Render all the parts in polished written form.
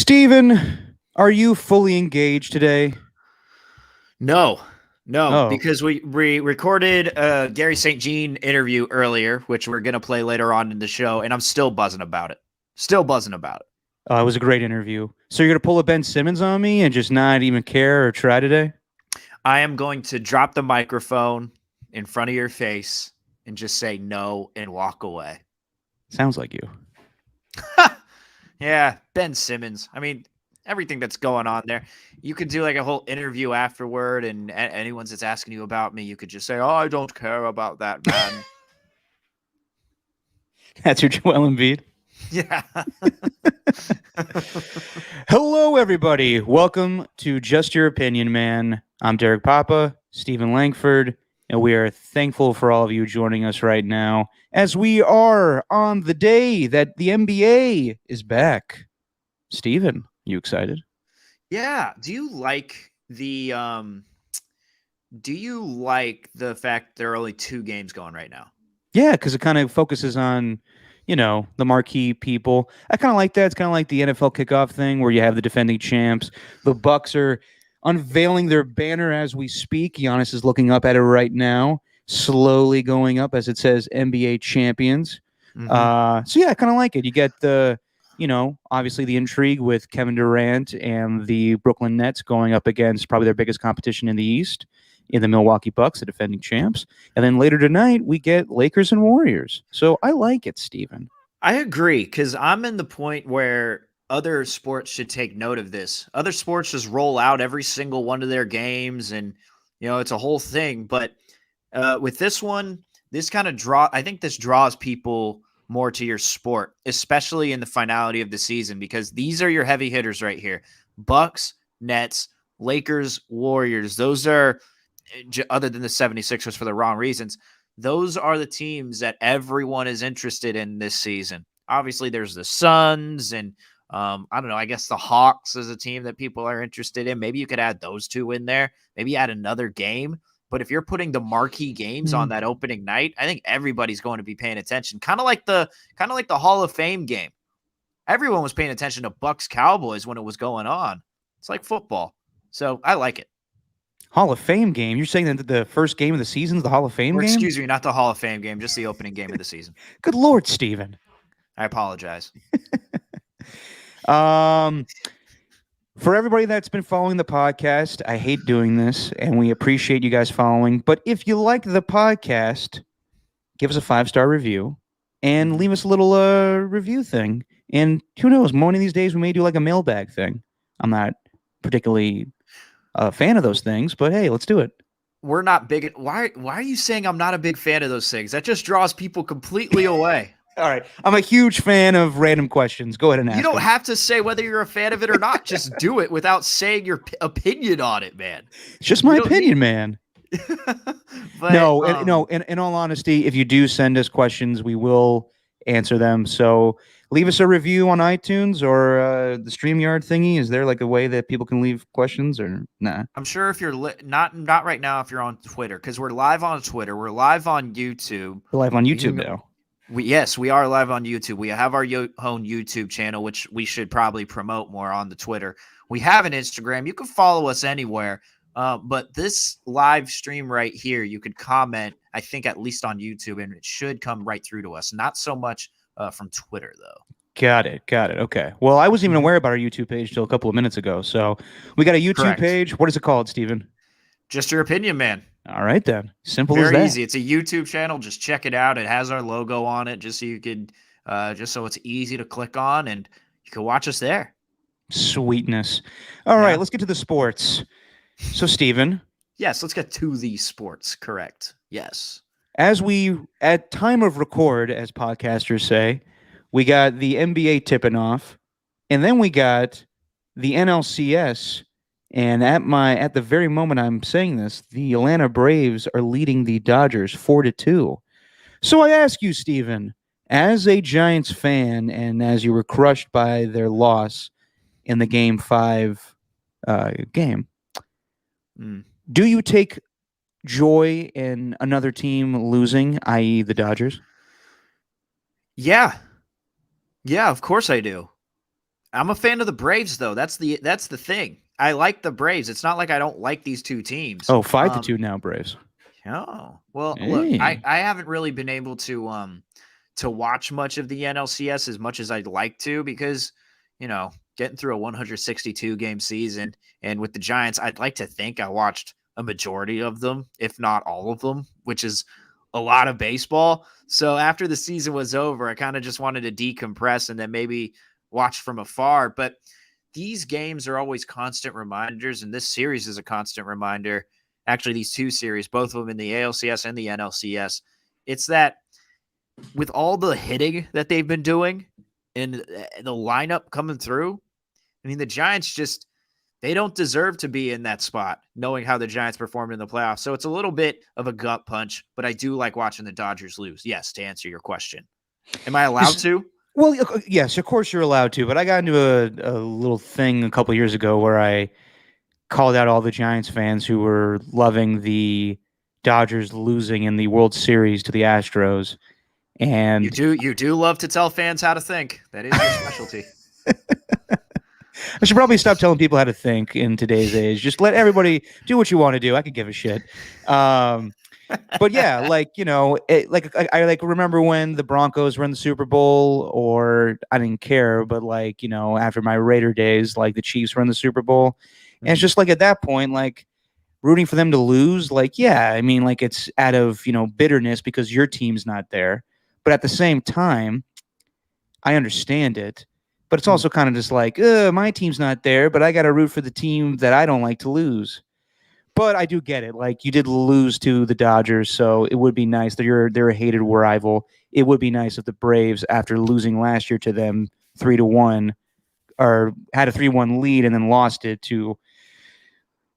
Steven, are you fully engaged today? No, no, Oh, because we recorded a Gary St. Jean interview earlier, which we're gonna play later on in the show, and I'm still buzzing about it. Still buzzing about it. it was a great interview. So you're gonna pull a Ben Simmons on me and just not even care or try today? I am going to drop the microphone in front of your face and just say no and walk away. Sounds like you. Yeah, Ben Simmons. I mean, everything that's going on there. You could do like a whole interview afterward, and anyone that's asking you about me, you could just say, "Oh, I don't care about that man." That's your Joel Embiid. Yeah. Hello, everybody. Welcome to Just Your Opinion, Man. I'm Derek Papa, Stephen Langford, and we are thankful for all of you joining us right now as we are on the day that the NBA is back. Stephen, you excited? Yeah. Do you like the fact there are only two games going right now? Yeah, because it kind of focuses on, the marquee people. I kind of like that. It's kind of like the NFL kickoff thing where you have the defending champs. The Bucks are unveiling their banner as we speak. Giannis is looking up at it right now, slowly going up as it says NBA champions. Mm-hmm. So yeah, I kind of like it. You get obviously the intrigue with Kevin Durant and the Brooklyn Nets going up against probably their biggest competition in the East, in the Milwaukee Bucks, the defending champs. And then later tonight, we get Lakers and Warriors. So I like it, Steven. I agree because I'm in the point where other sports should take note of this. Other sports just roll out every single one of their games, and it's a whole thing. But with this one, this kind of I think this draws people more to your sport, especially in the finality of the season, because these are your heavy hitters right here: Bucks, Nets, Lakers, Warriors. Those are, other than the 76ers for the wrong reasons, those are the teams that everyone is interested in this season. Obviously, there's the Suns and I don't know. I guess the Hawks is a team that people are interested in. Maybe you could add those two in there. Maybe add another game. But if you're putting the marquee games on that opening night, I think everybody's going to be paying attention. Kind of like the Hall of Fame game. Everyone was paying attention to Bucks Cowboys when it was going on. It's like football. So I like it. Hall of Fame game? You're saying that the first game of the season is the Hall of Fame Or game? excuse me, not the Hall of Fame game, just the opening game of the season. Good Lord, Steven. I apologize. For everybody that's been following the podcast, I hate doing this, and we appreciate you guys following. But if you like the podcast, give us a 5-star review and leave us a little review thing. And who knows, one of these days we may do like a mailbag thing. I'm not particularly a fan of those things, but hey, let's do it. We're not big. Why are you saying I'm not a big fan of those things? That just draws people completely away. All right. I'm a huge fan of random questions. Go ahead and ask. You don't them. have to say whether you're a fan of it or not. Just do it without saying your opinion on it, man. It's just my opinion, man. But, no. In all honesty, if you do send us questions, we will answer them. So leave us a review on iTunes or the StreamYard thingy. Is there like a way that people can leave questions or nah? I'm sure if you're not right now, if you're on Twitter, because we're live on Twitter, we're live on YouTube. We're live on YouTube now. Yes, we are live on YouTube. We have our own YouTube channel, which we should probably promote more on the Twitter. We have an Instagram. You can follow us anywhere. But this live stream right here, you could comment, I think, at least on YouTube, and it should come right through to us. Not so much from Twitter, though. Got it. Okay. Well, I wasn't even aware about our YouTube page till a couple of minutes ago. So we got a YouTube page. What is it called, Steven? Just Your Opinion, man. All right, then. Simple as that. Very easy. It's a YouTube channel. Just check it out. It has our logo on it, just so you could, just so it's easy to click on, and you can watch us there. Sweetness. All right, let's get to the sports. So, Steven. Yes, let's get to the sports. Correct. Yes. As we, at time of record, as podcasters say, we got the NBA tipping off, and then we got the NLCS. And at the very moment I'm saying this, the Atlanta Braves are leading the Dodgers 4-2. So I ask you, Steven, as a Giants fan, and as you were crushed by their loss in the Game 5 game, do you take joy in another team losing, i.e. the Dodgers? Yeah. Yeah, of course I do. I'm a fan of the Braves, though. That's the thing. I like the Braves. It's not like I don't like these two teams. Oh, 5-2 now, Braves. Oh, well, look, I Hey. I haven't really been able to watch much of the NLCS as much as I'd like to because, getting through a 162 game season and with the Giants, I'd like to think I watched a majority of them, if not all of them, which is a lot of baseball. So after the season was over, I kind of just wanted to decompress and then maybe watch from afar, but these games are always constant reminders, and this series is a constant reminder. Actually, these two series, both of them in the ALCS and the NLCS, it's that with all the hitting that they've been doing and the lineup coming through, I mean, the Giants just they don't deserve to be in that spot, knowing how the Giants performed in the playoffs. So it's a little bit of a gut punch, but I do like watching the Dodgers lose. Yes, to answer your question. Am I allowed to? Well, yes, of course you're allowed to, but I got into a little thing a couple years ago where I called out all the Giants fans who were loving the Dodgers losing in the World Series to the Astros. You And do love to tell fans how to think. That is your specialty. I should probably stop telling people how to think in today's age. Just let everybody do what you want to do. I could give a shit. But yeah, I like remember when the Broncos were in the Super Bowl, or I didn't care, but after my Raider days, like the Chiefs were in the Super Bowl, and it's just like at that point, like rooting for them to lose, like yeah, I mean, like it's out of bitterness because your team's not there, but at the same time, I understand it, but it's also kind of just like, my team's not there, but I got to root for the team that I don't like to lose. But I do get it. Like you did lose to the Dodgers, so it would be nice that they're a hated rival. It would be nice if the Braves, after losing last year to them 3-1, or had a 3-1 lead and then lost it, to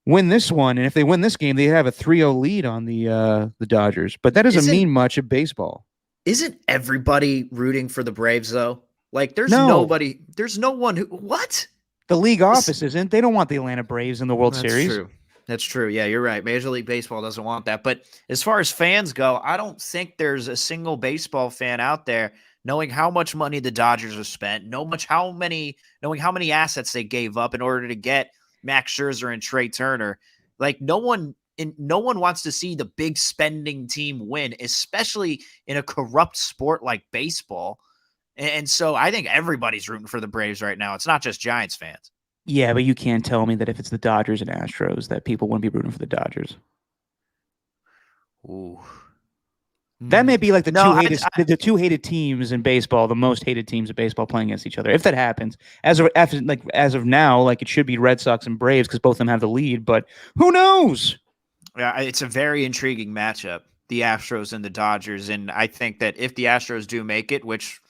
win this one. And if they win this game, they have a 3-0 lead on the Dodgers. But that doesn't Isn't mean much in baseball. isn't everybody rooting for the Braves though? Like there's No, nobody, there's no one who what? the league This, office isn't. They don't want the Atlanta Braves in the World that's Series. true. That's true. Yeah, you're right. Major League Baseball doesn't want that. But as far as fans go, I don't think there's a single baseball fan out there knowing how much money the Dodgers have spent, knowing how many assets they gave up in order to get Max Scherzer and Trey Turner. Like no one wants to see the big spending team win, especially in a corrupt sport like baseball. And so I think everybody's rooting for the Braves right now. It's not just Giants fans. Yeah, but you can't tell me that if it's the Dodgers and Astros that people wouldn't be rooting for the Dodgers. Ooh. That may be like the No, the two hated teams in baseball, the most hated teams in baseball playing against each other. If that happens, as of now, like it should be Red Sox and Braves because both of them have the lead. But who knows? yeah, it's a very intriguing matchup, the Astros and the Dodgers. And I think that if the Astros do make it, which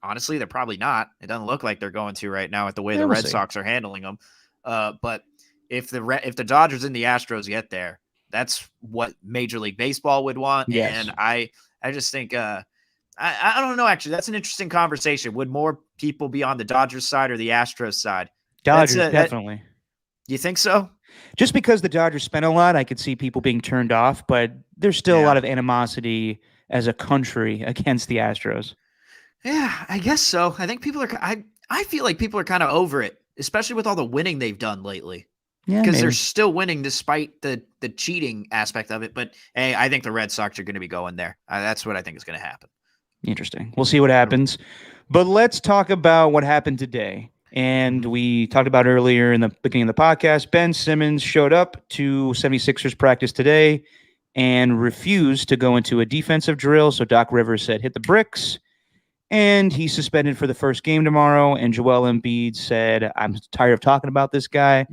honestly, they're probably not. It doesn't look like they're going to right now with the way Yeah, the we'll Red see. Sox are handling them. But if the Dodgers and the Astros get there, that's what Major League Baseball would want. Yes. And I just think I don't know. Actually, that's an interesting conversation. Would more people be on the Dodgers side or the Astros side? Dodgers, definitely. You think so? Just because the Dodgers spent a lot, I could see people being turned off, but there's still a lot of animosity as a country against the Astros. Yeah, I guess so. I think people are. I feel like people are kind of over it, especially with all the winning they've done lately. Yeah, Because maybe. they're still winning despite the cheating aspect of it. But hey, I think the Red Sox are going to be going there. That's what I think is going to happen. Interesting. We'll see what happens. But let's talk about what happened today. And we talked about earlier in the beginning of the podcast, Ben Simmons showed up to 76ers practice today and refused to go into a defensive drill. So Doc Rivers said, hit the bricks. And he's suspended for the first game tomorrow. And Joel Embiid said, I'm tired of talking about this guy.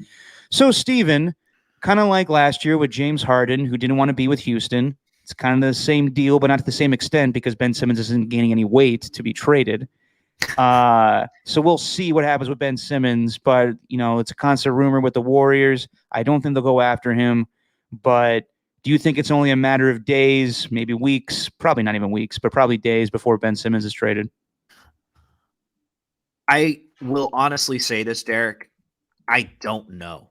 So, Steven, kind of like last year with James Harden, who didn't want to be with Houston. It's kind of the same deal, but not to the same extent because Ben Simmons isn't gaining any weight to be traded. So we'll see what happens with Ben Simmons. But, it's a constant rumor with the Warriors. I don't think they'll go after him. But do you think it's only a matter of days, maybe weeks, probably not even weeks, but probably days before Ben Simmons is traded? I will honestly say this, Derek. I don't know.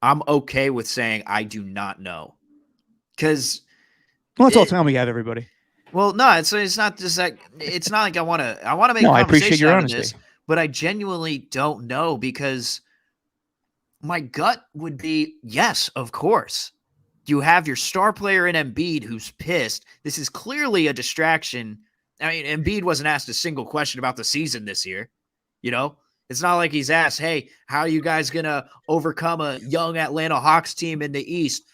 I'm okay with saying I do not know. Because that's all time we have, everybody. Well, no, it's not just like it's not like I want to make no, I conversation appreciate your out honesty. of this. but I genuinely don't know because my gut would be yes, of course. You have your star player in Embiid who's pissed. This is clearly a distraction. I mean, Embiid wasn't asked a single question about the season this year. You know, it's not like he's asked, "Hey, how are you guys gonna overcome a young Atlanta Hawks team in the East?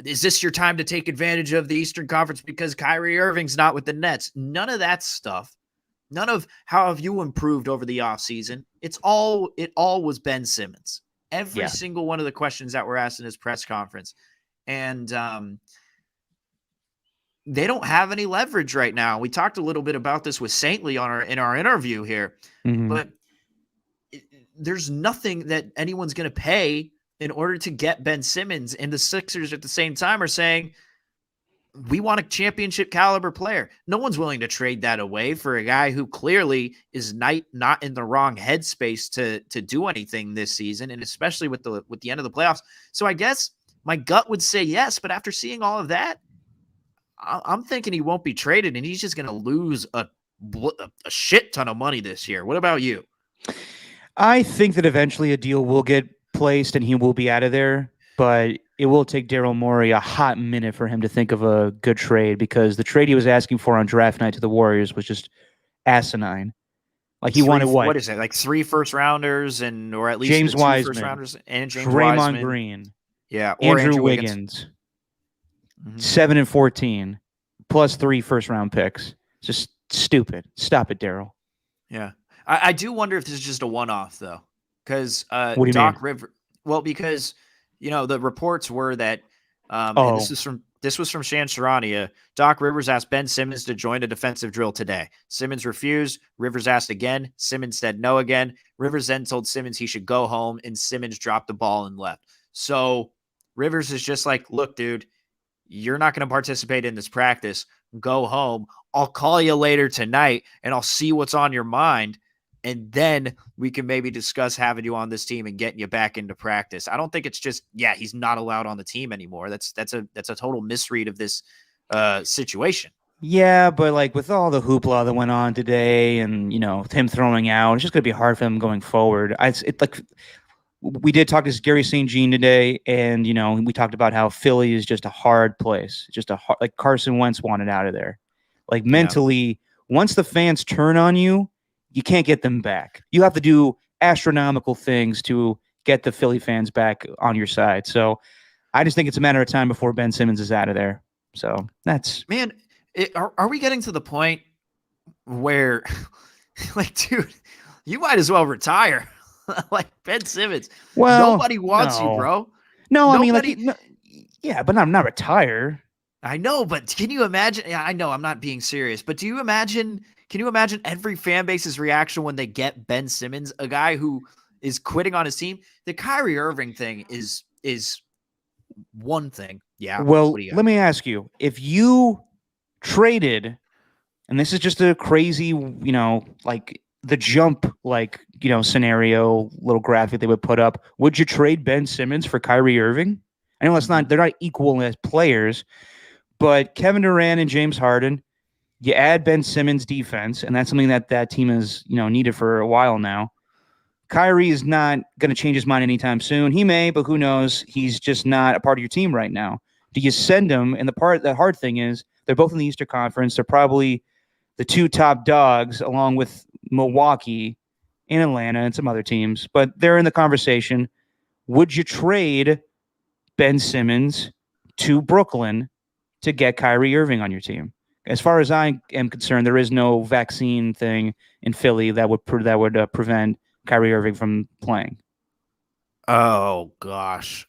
Is this your time to take advantage of the Eastern Conference because Kyrie Irving's not with the Nets?" None of that stuff. None of how have you improved over the offseason. It all was Ben Simmons. Every Yeah. single one of the questions that were asked in his press conference. And they don't have any leverage right now. We talked a little bit about this with Saintly in our interview here, Mm-hmm. but there's nothing that anyone's going to pay in order to get Ben Simmons. And the Sixers at the same time are saying, we want a championship caliber player. No one's willing to trade that away for a guy who clearly is not in the wrong headspace to do anything this season, and especially with the end of the playoffs. So I guess my gut would say yes, but after seeing all of that, I'm thinking he won't be traded, and he's just going to lose a shit ton of money this year. What about you? I think that eventually a deal will get placed and he will be out of there, but it will take Daryl Morey a hot minute for him to think of a good trade because the trade he was asking for on draft night to the Warriors was just asinine. Like he wanted what? What is it? Like 3 first rounders or at least James 2 Wiseman, first rounders and James Draymond Wiseman. Green, Yeah, or Andrew Wiggins. 7 and 14 plus 3 first round picks. Just stupid. Stop it, Daryl. Yeah. I do wonder if this is just a one-off though. Because What do you Doc mean? River because the reports were that and Oh, this was from Shan Charania. Doc Rivers asked Ben Simmons to join a defensive drill today. Simmons refused. Rivers asked again. Simmons said no again. Rivers then told Simmons he should go home, and Simmons dropped the ball and left. So Rivers is just like, look, dude, you're not going to participate in this practice. Go home. I'll call you later tonight, and I'll see what's on your mind. And then we can maybe discuss having you on this team and getting you back into practice. I don't think it's just, he's not allowed on the team anymore. That's a total misread of this situation. yeah, but like with all the hoopla that went on today and, him throwing out, it's just going to be hard for him going forward. We did talk to Gary St. Jean today, and, we talked about how Philly is just a hard place. Just like Carson Wentz wanted out of there. Like mentally, once the fans turn on you, you can't get them back. You have to do astronomical things to get the Philly fans back on your side. So I just think it's a matter of time before Ben Simmons is out of there. So that's... Man, are we getting to the point where, like, dude, you might as well retire? Like Ben Simmons. Well, nobody wants you, bro. No, Nobody... I mean, yeah, but I'm not retire. I know, but can you imagine? Yeah, I know I'm not being serious, but can you imagine every fan base's reaction when they get Ben Simmons, a guy who is quitting on his team? The Kyrie Irving thing is one thing. Yeah. Well, let me ask you, if you traded, and this is just a crazy, like the jump, scenario, little graphic they would put up, would you trade Ben Simmons for Kyrie Irving? I know they're not equal as players, but Kevin Durant and James Harden, you add Ben Simmons' defense, and that's something that team has, needed for a while now. Kyrie is not going to change his mind anytime soon. He may, but who knows? He's just not a part of your team right now. Do you send him? And the hard thing is they're both in the Eastern Conference. They're probably the 2 top dogs, along with Milwaukee and Atlanta and some other teams, but they're in the conversation. Would you trade Ben Simmons to Brooklyn to get Kyrie Irving on your team? As far as I am concerned, there is no vaccine thing in Philly that would prevent Kyrie Irving from playing. Oh gosh,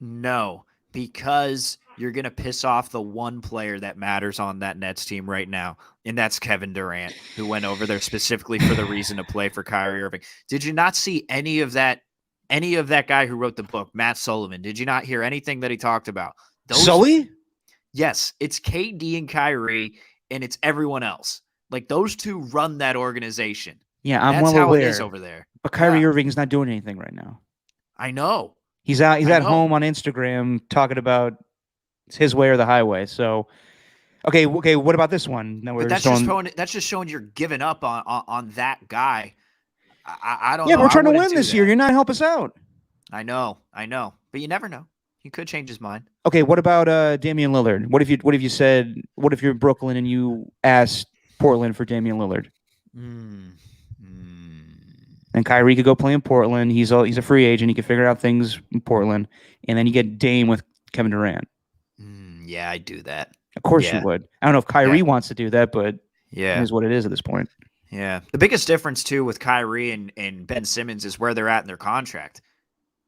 no, because you're gonna piss off the one player that matters on that Nets team right now, and that's Kevin Durant, who went over there specifically for the reason to play for Kyrie Irving. Did you not see any of that guy who wrote the book, Matt Sullivan? Did you not hear anything that he talked about? Sully? Yes, it's KD and Kyrie, and it's everyone else. Like those 2 run that organization. Yeah, I'm That's well how aware. it is over there. But Kyrie Irving is not doing anything right now. I know. He's at home on Instagram talking about his way or the highway. So Okay, okay. What about this one? Now But we're just on. that's just showing you're giving up on that guy. I don't Yeah, know. but we're I trying to wouldn't win do this year. that. You're not help us out. I know, but you never know. He could change his mind. Okay, what about Damian Lillard? What if you're Brooklyn and you asked Portland for Damian Lillard? Mm, mm, And Kyrie could go play in Portland. He's a free agent. He could figure out things in Portland, and then you get Dame with Kevin Durant. yeah, I do that. Of course you Yeah, would. I don't know if yeah, Kyrie wants to do that, but it yeah. is what it is at this point. Yeah. The biggest difference too with Kyrie and Ben Simmons is where they're at in their contract.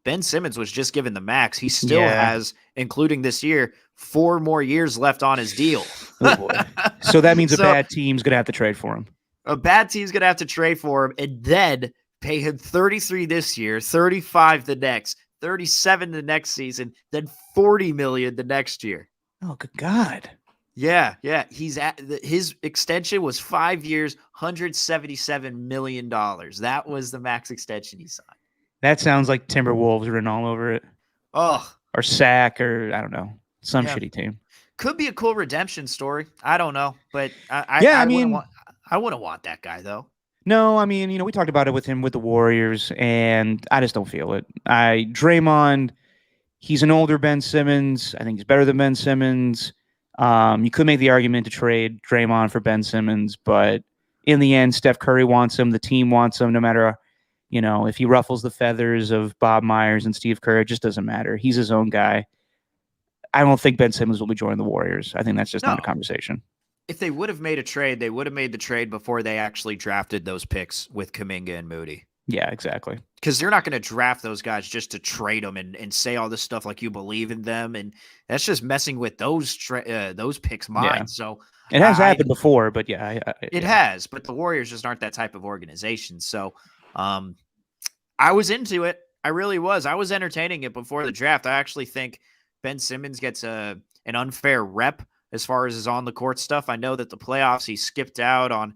Ben Simmons was just given the max. He still Yeah. has, including this year, 4 more years left on his deal. Oh boy. So that means a So bad team's gonna have to trade for him. a bad team's gonna have to trade for him and then pay him 33 this year, 35 the next, 37 the next season, then 40 million the next year. Oh good God. Yeah, yeah. His extension was 5 years, $177 million. That was the max extension he signed. That sounds like Timberwolves written all over it. Oh, Or Sac, or I don't know, some yeah. shitty team. Could be a cool redemption story. I don't know, but I mean, I wouldn't want that guy though. no, I mean, we talked about it with him with the Warriors, and I just don't feel it. Draymond, he's an older Ben Simmons. I think he's better than Ben Simmons. You could make the argument to trade Draymond for Ben Simmons, but in the end, Steph Curry wants him. The team wants him, no matter, if he ruffles the feathers of Bob Myers and Steve Kerr, it just doesn't matter. He's his own guy. I don't think Ben Simmons will be joining the Warriors. I think that's just not a conversation. If they would have made a trade, they would have made the trade before they actually drafted those picks with Kuminga and Moody. Yeah, exactly. Because they're not going to draft those guys just to trade them and say all this stuff like you believe in them, and that's just messing with those picks' minds. Yeah. So it has happened before, but yeah, it has. But the Warriors just aren't that type of organization. So I was into it. I really was. I was entertaining it before the draft. I actually think Ben Simmons gets an unfair rep as far as his on the court stuff. I know that the playoffs he skipped out on,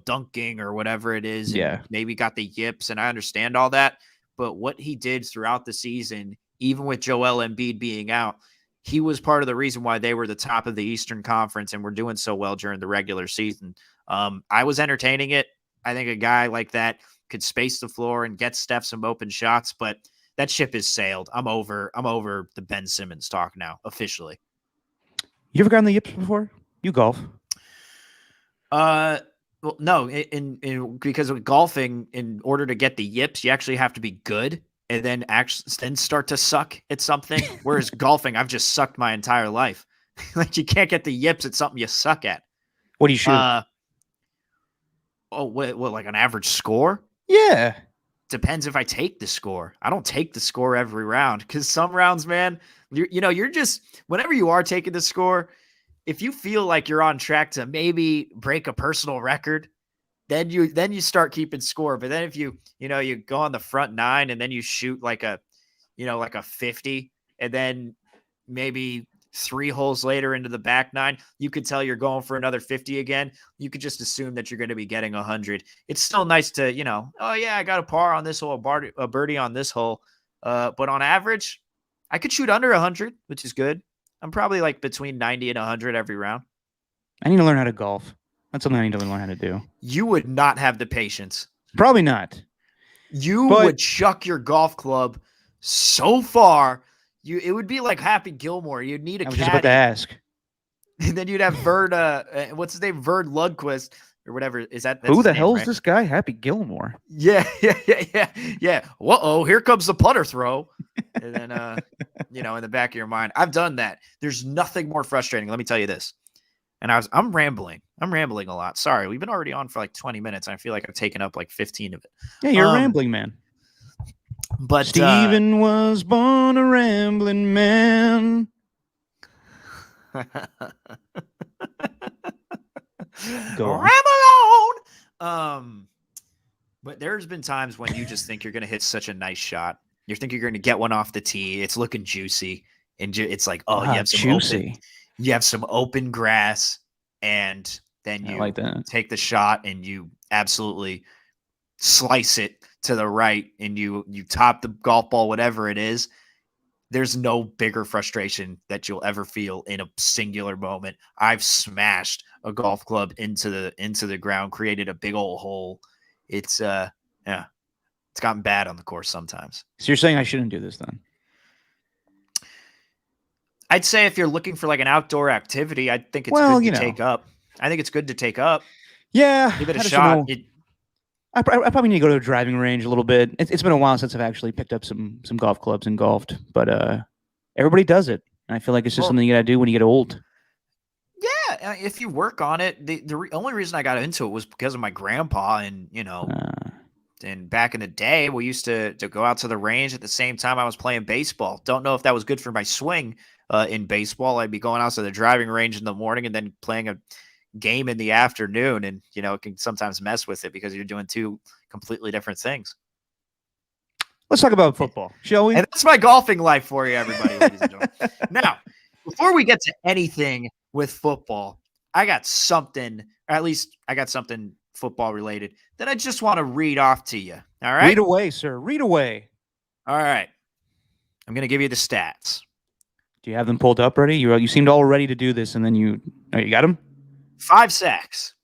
dunking or whatever it is. And maybe got the yips, and I understand all that. But what he did throughout the season, even with Joel Embiid being out, he was part of the reason why they were the top of the Eastern Conference and were doing so well during the regular season. I was entertaining it. I think a guy like that could space the floor and get Steph some open shots, but that ship has sailed. I'm over the Ben Simmons talk now, officially. You ever gotten the yips before? You golf? Well, no. Because with golfing, in order to get the yips, you actually have to be good, and then start to suck at something. Whereas golfing, I've just sucked my entire life. Like you can't get the yips at something you suck at. What do you shoot? What like an average score? Yeah. Depends if I take the score. I don't take the score every round because some rounds, man, you're just, whenever you are taking the score, if you feel like you're on track to maybe break a personal record, then you start keeping score. But then if you go on the front 9 and then you shoot like a 50, and then maybe 3 holes later into the back 9, you could tell you're going for another 50 again. You could just assume that you're going to be getting 100. It's still nice to, oh yeah, I got a par on this hole, a birdie on this hole. But on average, I could shoot under 100, which is good. I'm probably like between 90 and 100 every round. I need to learn how to golf. That's something I need to learn how to do. You would not have the patience. Probably not. You would chuck your golf club so far. It would be like Happy Gilmore. You'd need a caddy. I was just about to ask. And then you'd have Verd, what's his name? Verd Lundquist or whatever. Who the hell is this guy? Happy Gilmore. Yeah. Uh-oh, here comes the putter throw. And then, in the back of your mind, I've done that. There's nothing more frustrating. Let me tell you this. And I'm rambling. I'm rambling a lot. Sorry. We've been already on for like 20 minutes. And I feel like I've taken up like 15 of it. Yeah, you're a rambling man. But Stephen was born a rambling man. Ramble on. But there's been times when you just think you're going to hit such a nice shot. You think you're going to get one off the tee. It's looking juicy, and it's like, oh, you have some juicy. You have some open grass, and then you take the shot, and you absolutely slice it to the right, and you top the golf ball, whatever it is. there's no bigger frustration that you'll ever feel in a singular moment. I've smashed a golf club into the ground, created a big old hole. It's yeah, it's gotten bad on the course sometimes. So you're saying I shouldn't do this then? I'd say if you're looking for like an outdoor activity, I think it's Well, good to take up. I think it's good to take up. Yeah, Give it a I just shot. don't know. I probably need to go to a driving range a little bit. It's been a while since I've actually picked up some golf clubs and golfed, but everybody does it. And I feel like it's just something you got to do when you get old. Yeah, if you work on it. The only reason I got into it was because of my grandpa, and and back in the day, we used to go out to the range at the same time I was playing baseball. Don't know if that was good for my swing in baseball. I'd be going out to the driving range in the morning and then playing a game in the afternoon, and it can sometimes mess with it because you're doing two completely different things. Let's talk about football, shall we? And that's my golfing life for you, everybody, ladies and gentlemen. Now, before we get to anything with football, I got something, or at least I got something football related that I just want to read off to you. All right? Read away, sir. Read away. All right. I'm going to give you the stats. Do you have them pulled up ready? You seemed all ready to do this, and then you got them? 5 sacks,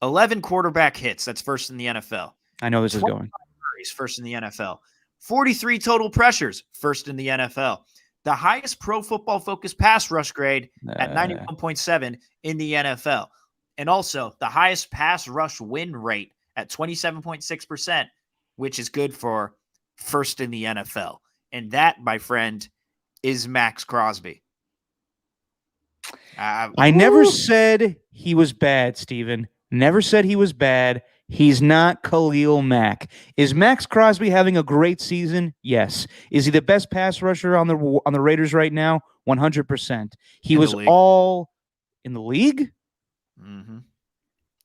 11 quarterback hits. That's first in the NFL. I know this is going. Hurries, first in the NFL. 43 total pressures, first in the NFL. The highest Pro Football Focus pass rush grade at 91.7 in the NFL. And also the highest pass rush win rate at 27.6%, which is good for first in the NFL. And that, my friend, is Max Crosby. I never said he was bad, Steven. Never said he was bad. He's not Khalil Mack. Is Max Crosby having a great season? Yes. Is he the best pass rusher on the Raiders right now? 100%. He was all in the league? Mm-hmm.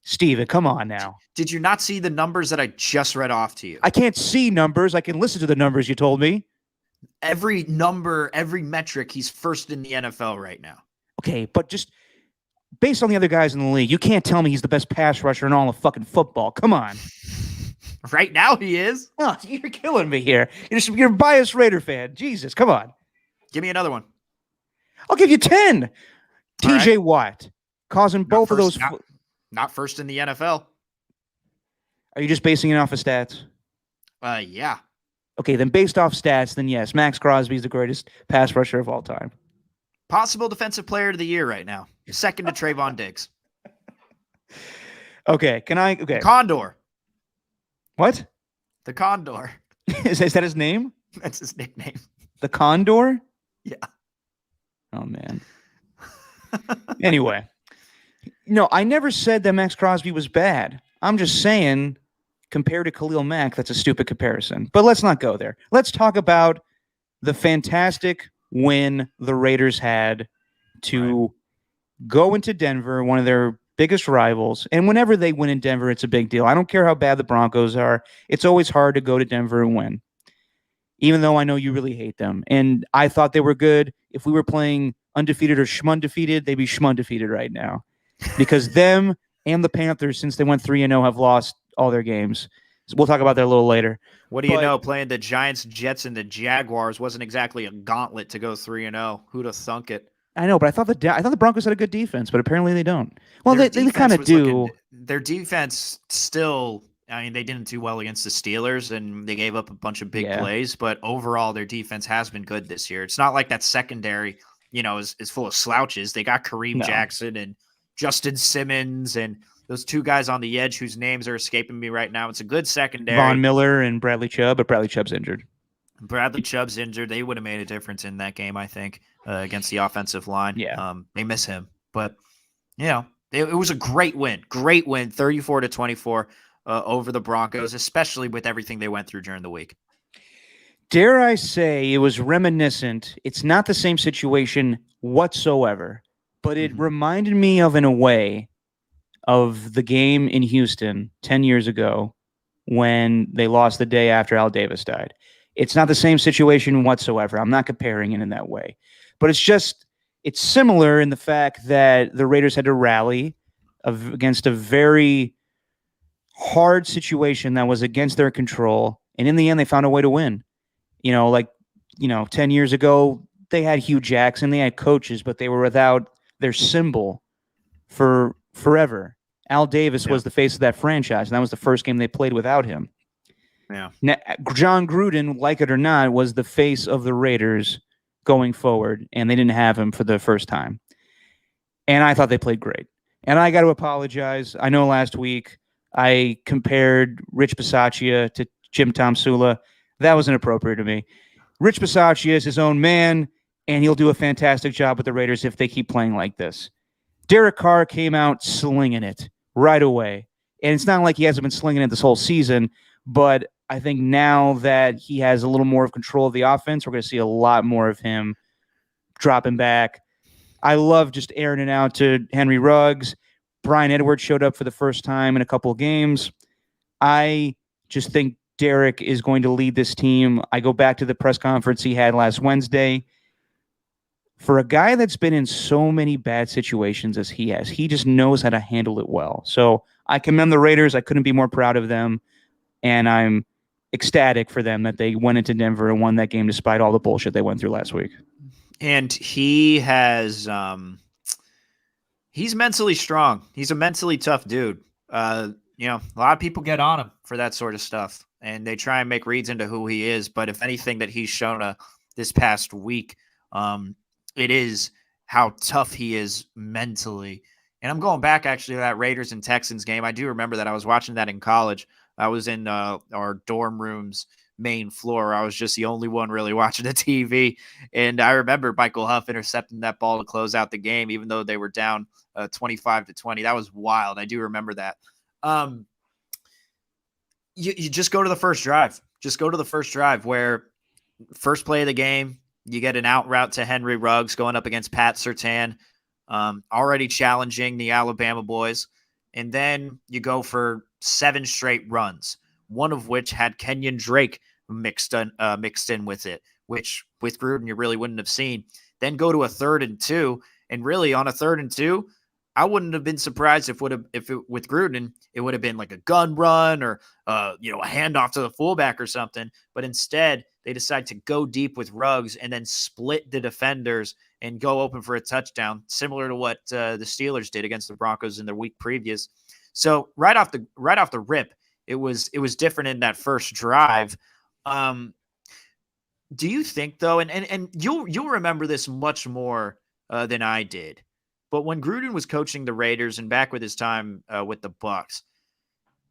Steven, come on now. Did you not see the numbers that I just read off to you? I can't see numbers. I can listen to the numbers you told me. Every number, every metric, he's first in the NFL right now. Okay, but just based on the other guys in the league, you can't tell me he's the best pass rusher in all of fucking football. Come on. Right now he is. Oh, you're killing me here. You're a biased Raider fan. Jesus, come on. Give me another one. I'll give you 10. TJ Watt, causing both of those. Not first in the NFL. Are you just basing it off of stats? Yeah. Okay, then based off stats, then yes, Max Crosby is the greatest pass rusher of all time. Possible defensive player of the year right now. Second to Trayvon Diggs. Okay, Okay. Condor. What? The Condor. Is that his name? That's his nickname. The Condor? Yeah. Oh, man. Anyway. No, I never said that Max Crosby was bad. I'm just saying, compared to Khalil Mack, that's a stupid comparison. But let's not go there. Let's talk about the fantastic win the Raiders had to go into Denver, one of their biggest rivals. And whenever they win in Denver, it's a big deal. I don't care how bad the Broncos are. It's always hard to go to Denver and win, even though I know you really hate them. And I thought they were good. If we were playing undefeated or schmundefeated, they'd be schmundefeated right now, because them and the Panthers, since they went 3-0, have lost all their games. So we'll talk about that a little later. What do you know? Playing the Giants, Jets, and the Jaguars wasn't exactly a gauntlet to go 3-0. Who'd have thunk it? I know, but I thought the Broncos had a good defense, but apparently they don't. Well, they kind of do. Their defense still. I mean, they didn't do well against the Steelers, and they gave up a bunch of big plays. But overall, their defense has been good this year. It's not like that secondary, is full of slouches. They got Kareem Jackson and Justin Simmons and those two guys on the edge whose names are escaping me right now. It's a good secondary. Von Miller and Bradley Chubb, but Bradley Chubb's injured. Bradley Chubb's injured. They would have made a difference in that game, I think, against the offensive line. Yeah. They miss him. But, it was a great win. Great win, 34-24 over the Broncos, especially with everything they went through during the week. Dare I say it was reminiscent. It's not the same situation whatsoever, but it reminded me of, in a way, of the game in Houston 10 years ago when they lost the day after Al Davis died. It's not the same situation whatsoever. I'm not comparing it in that way. But it's similar in the fact that the Raiders had to rally against a very hard situation that was against their control. And in the end, they found a way to win. Like 10 years ago, they had Hugh Jackson, they had coaches, but they were without their symbol for forever. Al Davis Yeah. was the face of that franchise, and that was the first game they played without him. Yeah. Now, John Gruden, like it or not, was the face of the Raiders going forward, and they didn't have him for the first time. And I thought they played great. And I got to apologize. I know last week I compared Rich Bisaccia to Jim Tomsula. That was inappropriate to me. Rich Bisaccia is his own man, and he'll do a fantastic job with the Raiders if they keep playing like this. Derek Carr came out slinging it right away. And it's not like he hasn't been slinging it this whole season, but I think now that he has a little more of control of the offense, we're going to see a lot more of him dropping back. I love just airing it out to Henry Ruggs. Brian Edwards showed up for the first time in a couple of games. I just think Derek is going to lead this team. I go back to the press conference he had last Wednesday. For a guy that's been in so many bad situations as he has, he just knows how to handle it well. So I commend the Raiders. I couldn't be more proud of them. And I'm ecstatic for them that they went into Denver and won that game despite all the bullshit they went through last week. And he has he's mentally strong. He's a mentally tough dude. A lot of people get on him for that sort of stuff, and they try and make reads into who he is. But if anything that he's shown this past week, it is how tough he is mentally. And I'm going back actually to that Raiders and Texans game. I do remember that. I was watching that in college. I was in our dorm room's main floor. I was just the only one really watching the TV. And I remember Michael Huff intercepting that ball to close out the game, even though they were down 25-20. That was wild. I do remember that. You just go to the first drive. Just go to the first drive where first play of the game, you get an out route to Henry Ruggs going up against Pat Surtain, already challenging the Alabama boys. And then you go for 7 straight runs, one of which had Kenyon Drake mixed in with it, which with Gruden you really wouldn't have seen. Then go to a 3rd and 2, and really on a 3rd and 2, I wouldn't have been surprised if with Gruden it would have been like a gun run or a handoff to the fullback or something. But instead they decide to go deep with Ruggs and then split the defenders and go open for a touchdown, similar to what the Steelers did against the Broncos in the week previous. So right off the rip, it was different in that first drive. Do you think though, and you'll remember this much more than I did, but when Gruden was coaching the Raiders and back with his time with the Bucs,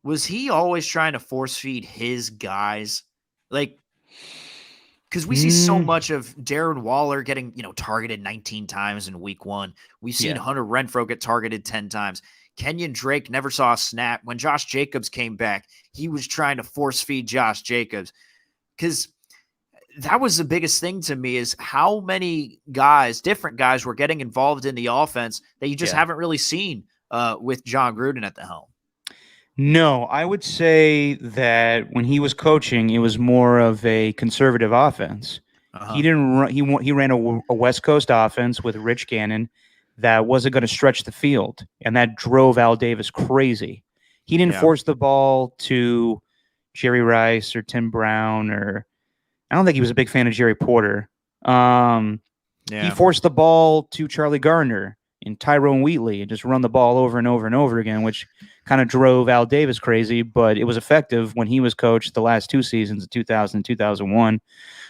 was he always trying to force feed his guys? Like, because we see so much of Darren Waller getting, targeted 19 times in week 1. We've seen Hunter Renfrow get targeted 10 times. Kenyon Drake never saw a snap. When Josh Jacobs came back, he was trying to force feed Josh Jacobs. Because that was the biggest thing to me is how many different guys were getting involved in the offense that you just haven't really seen with John Gruden at the helm. No, I would say that when he was coaching, it was more of a conservative offense. Uh-huh. He didn't run. He ran a West Coast offense with Rich Gannon that wasn't going to stretch the field, and that drove Al Davis crazy. He didn't force the ball to Jerry Rice or Tim Brown, or I don't think he was a big fan of Jerry Porter. He forced the ball to Charlie Gardner and Tyrone Wheatley and just run the ball over and over and over again, which kind of drove Al Davis crazy, but it was effective when he was coached the last 2 seasons, 2000 and 2001.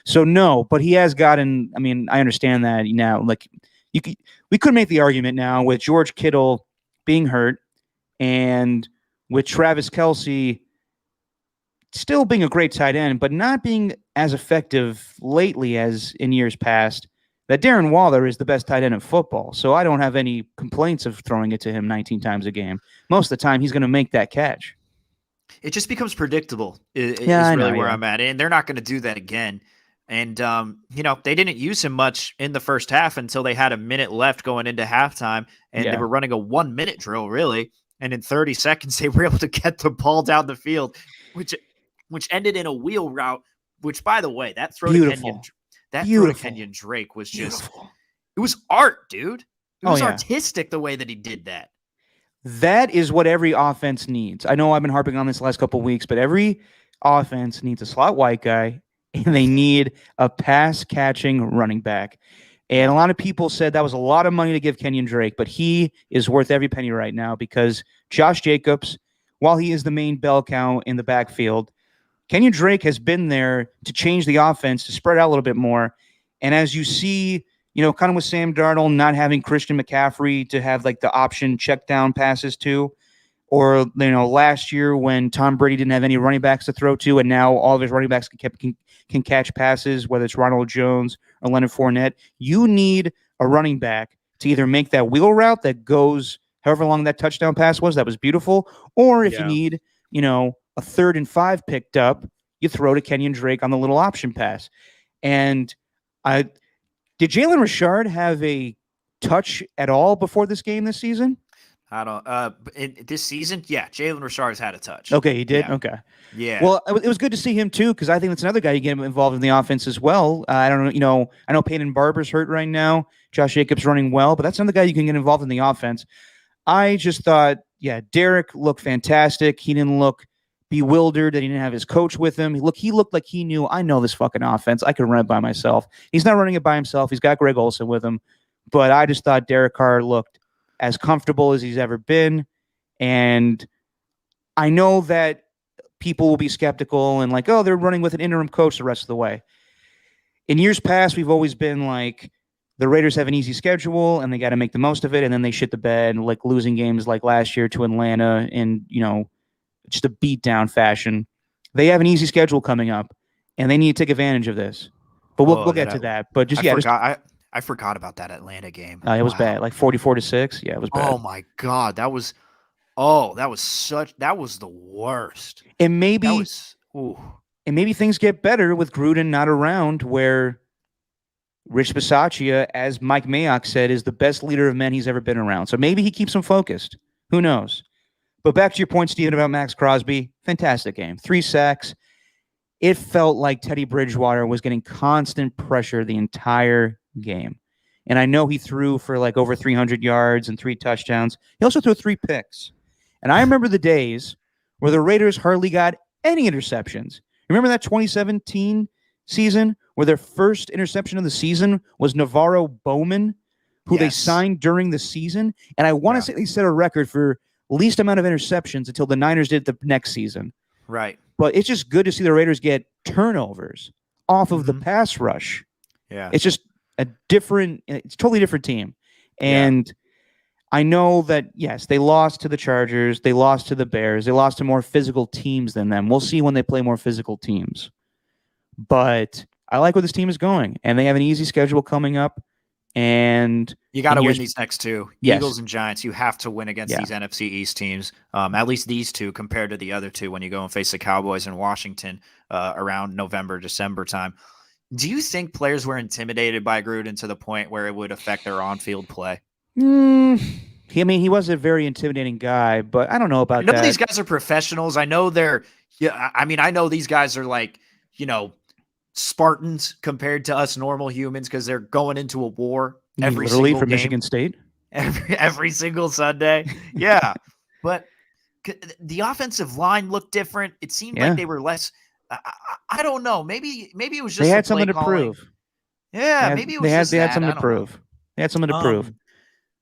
So no, but he has gotten, I understand that now, like we could make the argument now with George Kittle being hurt and with Travis Kelce still being a great tight end, but not being as effective lately as in years past, that Darren Waller is the best tight end in football. So I don't have any complaints of throwing it to him 19 times a game. Most of the time, he's going to make that catch. It just becomes predictable is really where I'm at. And they're not going to do that again. And, they didn't use him much in the first half until they had a minute left going into halftime. And they were running a 1-minute drill, really. And in 30 seconds, they were able to get the ball down the field, which ended in a wheel route, which, by the way, that throw to Kenyon Drake was just – it was art, dude. It was artistic the way that he did that. That is what every offense needs. I know I've been harping on this the last couple of weeks, but every offense needs a slot white guy and they need a pass catching running back. And a lot of people said that was a lot of money to give Kenyon Drake, but he is worth every penny right now because Josh Jacobs, while he is the main bell cow in the backfield, Kenyon Drake has been there to change the offense, to spread out a little bit more. And as you see, kind of with Sam Darnold not having Christian McCaffrey to have like the option check down passes to, or last year when Tom Brady didn't have any running backs to throw to, and now all of his running backs can catch passes, whether it's Ronald Jones or Leonard Fournette. You need a running back to either make that wheel route that goes however long that touchdown pass was, that was beautiful, or if you need, a 3rd and 5 picked up, you throw to Kenyon Drake on the little option pass. And did Jalen Richard have a touch at all before this game this season? I don't. This season, yeah, Jalen Richard's had a touch. Okay, he did. Yeah. Okay, yeah. Well, it was good to see him too because I think that's another guy you get involved in the offense as well. I don't know. I know Peyton Barber's hurt right now. Josh Jacobs running well, but that's another guy you can get involved in the offense. I just thought, Derek looked fantastic. He didn't look bewildered that he didn't have his coach with him. He looked like he knew, I know this fucking offense. I can run it by myself. He's not running it by himself. He's got Greg Olsen with him. But I just thought Derek Carr looked as comfortable as he's ever been. And I know that people will be skeptical and like, oh, they're running with an interim coach the rest of the way. In years past, we've always been like, the Raiders have an easy schedule and they got to make the most of it. And then they shit the bed, like losing games like last year to Atlanta in, just a beatdown fashion. They have an easy schedule coming up and they need to take advantage of this. But we'll get to that. But I forgot about that Atlanta game. It was bad, like 44-6. Yeah, it was bad. Oh my God, that was the worst. And maybe things get better with Gruden not around, where Rich Bisaccia, as Mike Mayock said, is the best leader of men he's ever been around. So maybe he keeps them focused. Who knows? But back to your point, Steven, about Max Crosby. Fantastic game. 3 sacks. It felt like Teddy Bridgewater was getting constant pressure the entire game. And I know he threw for like over 300 yards and 3 touchdowns. He also threw 3 picks. And I remember the days where the Raiders hardly got any interceptions. Remember that 2017 season where their first interception of the season was Navarro Bowman, who they signed during the season? And I want to say they set a record for least amount of interceptions until the Niners did the next season. Right. But it's just good to see the Raiders get turnovers off of the pass rush. Yeah. It's just it's a totally different team. And I know that, yes, they lost to the Chargers. They lost to the Bears. They lost to more physical teams than them. We'll see when they play more physical teams. But I like where this team is going. And they have an easy schedule coming up. And you got to win these next 2. Yes. Eagles and Giants, you have to win against these NFC East teams. At least these 2 compared to the other 2 when you go and face the Cowboys and Washington around November, December time. Do you think players were intimidated by Gruden to the point where it would affect their on-field play? He was a very intimidating guy, but I don't know about that. These guys are professionals. I know I know these guys are like, Spartans compared to us normal humans because they're going into a war every single from game. Michigan State every single Sunday. Yeah. But the offensive line looked different. It seemed like they were less I don't know. Maybe it was just they had something to prove. Yeah, maybe it was they had something to prove. They had something to prove.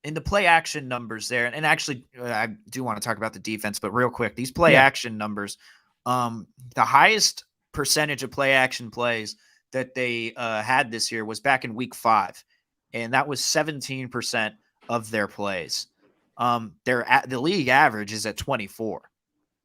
In the play action numbers there, and actually I do want to talk about the defense, but real quick, these play action numbers, the highest percentage of play action plays that they had this year was back in week 5, and that was 17% of their plays. The league average is at 24,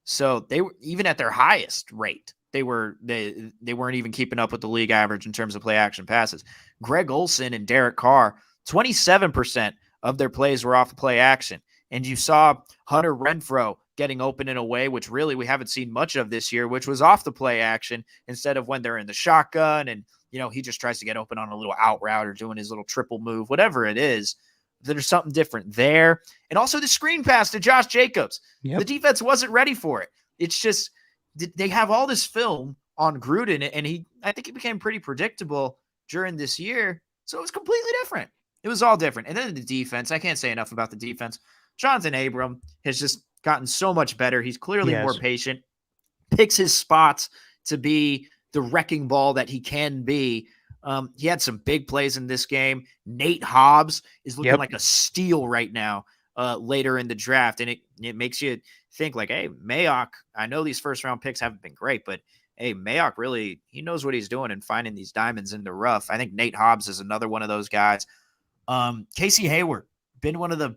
so they were even at their highest rate. They weren't even keeping up with the league average in terms of play action passes. Greg Olsen and Derek Carr, 27% of their plays were off the play action, and you saw Hunter Renfrow getting open in a way which really we haven't seen much of this year, which was off the play action instead of when they're in the shotgun and, he just tries to get open on a little out route or doing his little triple move, whatever it is. There's something different there. And also the screen pass to Josh Jacobs. Yep. The defense wasn't ready for it. It's just they have all this film on Gruden, and I think he became pretty predictable during this year. So it was completely different. It was all different. And then the defense, I can't say enough about the defense. Jonathan Abram has just gotten so much better. He's clearly more patient, picks his spots to be the wrecking ball that he can be. He had some big plays in this game. Nate Hobbs is looking like a steal right now later in the draft. And it makes you think like, hey, Mayock, I know these first round picks haven't been great, but hey, Mayock really, he knows what he's doing and finding these diamonds in the rough. I think Nate Hobbs is another one of those guys. Casey Hayward, been one of the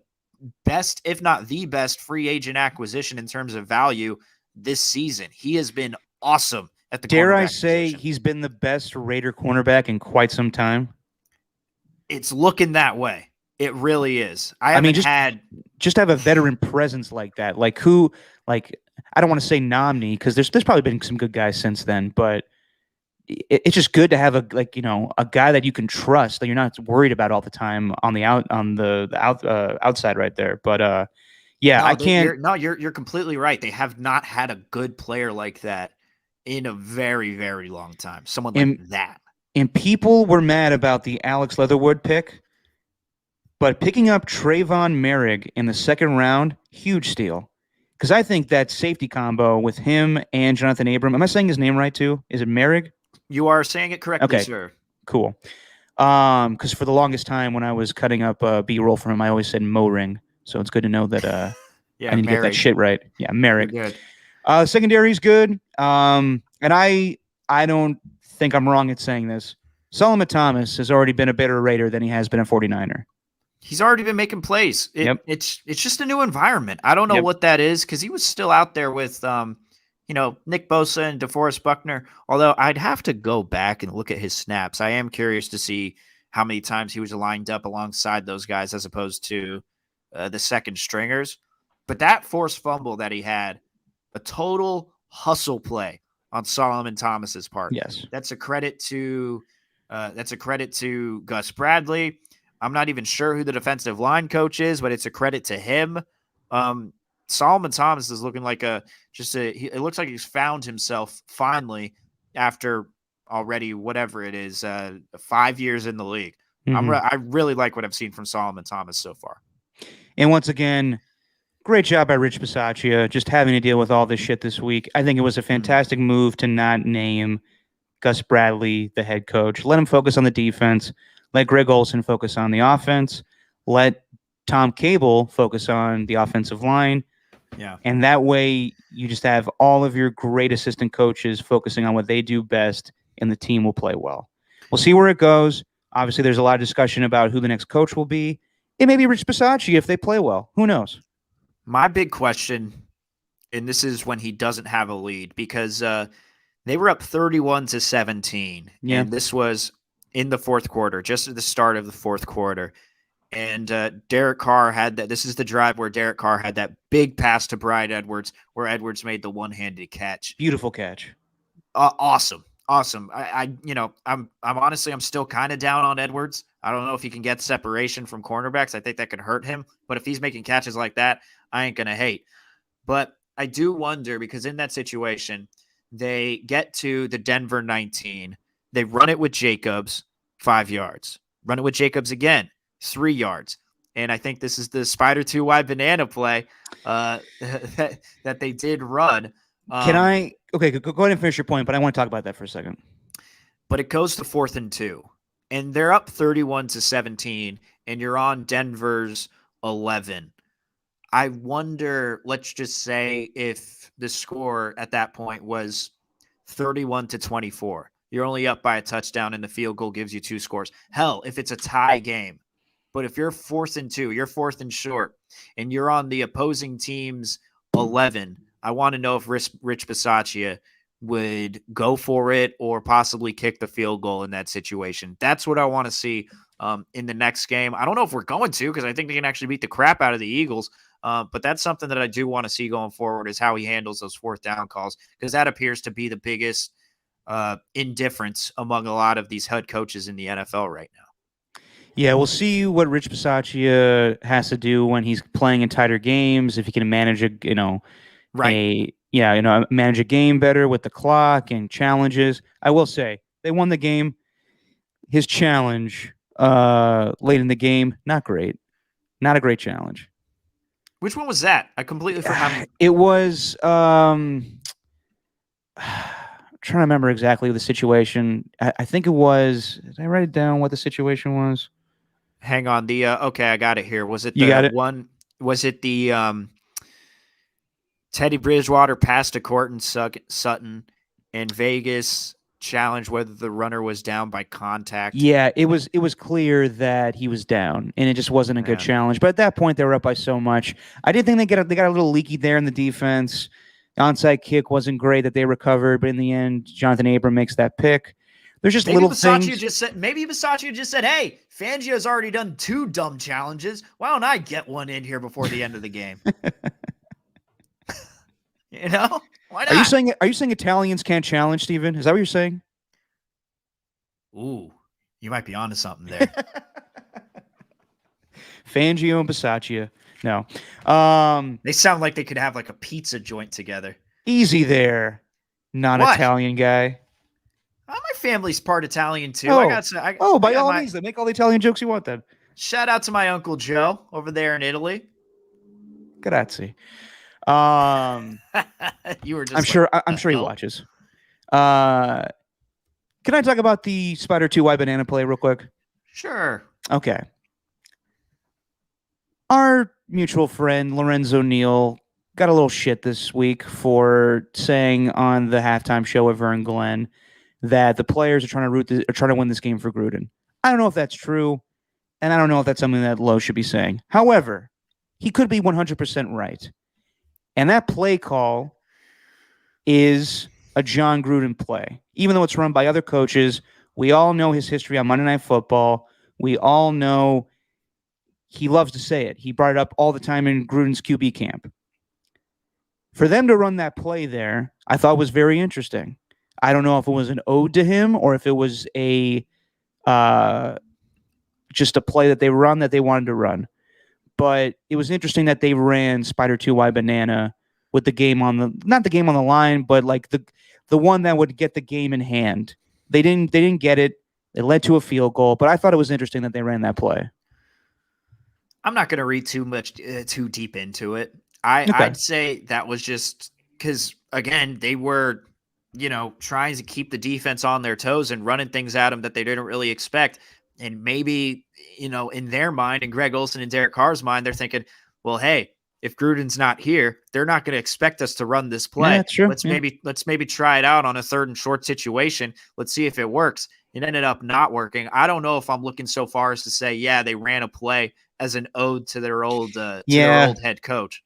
best, if not the best, free agent acquisition in terms of value this season. He has been awesome at the Dare I cornerback say position. he's been the best Raider cornerback in quite some time? It's looking that way. It really is. I mean, just have a veteran presence like that. Like who? Like I don't want to say Nomney because there's probably been some good guys since then, but it's just good to have a guy that you can trust that you're not worried about all the time on the outside right there. But yeah, I can't. You're completely right. They have not had a good player like that in a very, very long time. Someone like that. And people were mad about the Alex Leatherwood pick, but picking up Trayvon Merrick in the second round, huge steal. Because I think that safety combo with him and Jonathan Abram. Am I saying his name right too? Is it Merrick? You are saying it correctly, sir. Cool. Because for the longest time when I was cutting up B-roll from him, I always said Mo-ring. So it's good to know that I need to get that shit right. Yeah, Merrick. You're good. Secondary's good. And I don't think I'm wrong at saying this. Solomon Thomas has already been a better Raider than he has been a 49er. He's already been making plays. It's just a new environment. I don't know what that is because he was still out there with Nick Bosa and DeForest Buckner. Although I'd have to go back and look at his snaps. I am curious to see how many times he was lined up alongside those guys as opposed to the second stringers. But that forced fumble that he had, a total hustle play on Solomon Thomas's part. Yes, that's a credit to Gus Bradley. I'm not even sure who the defensive line coach is, but it's a credit to him. Solomon Thomas is looking like it looks like he's found himself finally after already whatever it is, 5 years in the league. Mm-hmm. I really like what I've seen from Solomon Thomas so far. And once again, great job by Rich Bisaccia just having to deal with all this shit this week. I think it was a fantastic move to not name Gus Bradley the head coach. Let him focus on the defense. Let Greg Olsen focus on the offense. Let Tom Cable focus on the offensive line. Yeah. And that way you just have all of your great assistant coaches focusing on what they do best, and the team will play well. We'll see where it goes. Obviously, there's a lot of discussion about who the next coach will be. It may be Rich Bisaccia if they play well. Who knows? My big question, and this is when he doesn't have a lead, because they were up 31-17. Yeah. And this was in the fourth quarter, just at the start of the fourth quarter. And Derek Carr had that. This is the drive where Derek Carr had that big pass to Bryan Edwards, where Edwards made the one-handed catch. Beautiful catch. Awesome. I'm honestly, I'm still kind of down on Edwards. I don't know if he can get separation from cornerbacks. I think that could hurt him. But if he's making catches like that, I ain't going to hate. But I do wonder, because in that situation, they get to the Denver 19. They run it with Jacobs, 5 yards. Run it with Jacobs again, 3 yards. And I think this is the spider 2 wide banana play that they did run. Okay, go ahead and finish your point, but I want to talk about that for a second. But it goes to 4th and 2, and they're up 31-17, and you're on Denver's 11. I wonder, let's just say if the score at that point was 31-24, you're only up by a touchdown and the field goal gives you 2 scores. Hell, if it's a tie game, but if you're 4th and 2, you're 4th and short, and you're on the opposing team's 11, I want to know if Rich Bisaccia would go for it or possibly kick the field goal in that situation. That's what I want to see in the next game. I don't know if we're going to, because I think they can actually beat the crap out of the Eagles. But that's something that I do want to see going forward, is how he handles those 4th down calls, because that appears to be the biggest indifference among a lot of these head coaches in the NFL right now. Yeah, we'll see what Rich Bisaccia has to do when he's playing in tighter games, if he can manage manage a game better with the clock and challenges. I will say they won the game. His challenge late in the game, not great. Not a great challenge. Which one was that? I completely forgot. It was trying trying to remember exactly the situation. I think it was. Did I write it down? What the situation was? Hang on. Okay, I got it here. Was it You the got it. one? Was it the Teddy Bridgewater passed to Courtland Sutton in Vegas? Challenged whether the runner was down by contact. Yeah, it was clear that he was down, and it just wasn't a good Man, challenge. But at that point, they were up by so much. I did think they got a little leaky there in the defense. Onside kick wasn't great that they recovered, but in the end, Jonathan Abram makes that pick. There's just maybe little Bisaccia things. just said. Maybe Bisaccia just said, "Hey, Fangio's already done 2 dumb challenges. Why don't I get one in here before the end of the game?" You know, why not? Are you saying Italians can't challenge, Steven? Is that what you're saying? Ooh, you might be onto something there. Fangio and Bisaccia. No. They sound like they could have like a pizza joint together. Easy there, What? non-Italian guy. My family's part Italian too. Oh, I got some. by I got all my, means, then make all the Italian jokes you want. Then shout out to my uncle Joe over there in Italy. grazie. You were just. I'm sure he watches. Can I talk about the Spider 2 Y banana play real quick? Sure. Okay. Our mutual friend Lorenzo Neal got a little shit this week for saying on the halftime show at Vern Glen that the players are trying to win this game for Gruden. I don't know if that's true, and I don't know if that's something that Lowe should be saying. However, he could be 100% right. And that play call is a John Gruden play. Even though it's run by other coaches, we all know his history on Monday Night Football. We all know he loves to say it. He brought it up all the time in Gruden's QB camp. For them to run that play there, I thought was very interesting. I don't know if it was an ode to him or if it was just a play that they run that they wanted to run. But it was interesting that they ran Spider 2Y Banana with the game not the game on the line, but like the one that would get the game in hand. They didn't get it. It led to a field goal, but I thought it was interesting that they ran that play. I'm not going to read too deep into it. Okay. I'd say that was just because, again, they were, trying to keep the defense on their toes and running things at them that they didn't really expect. And maybe, in their mind, and Greg Olsen and Derek Carr's mind, they're thinking, well, hey, if Gruden's not here, they're not going to expect us to run this play. Yeah, that's true. Let's maybe try it out on a 3rd and short situation. Let's see if it works. It ended up not working. I don't know if I'm looking so far as to say, yeah, they ran a play as an ode to their old head coach.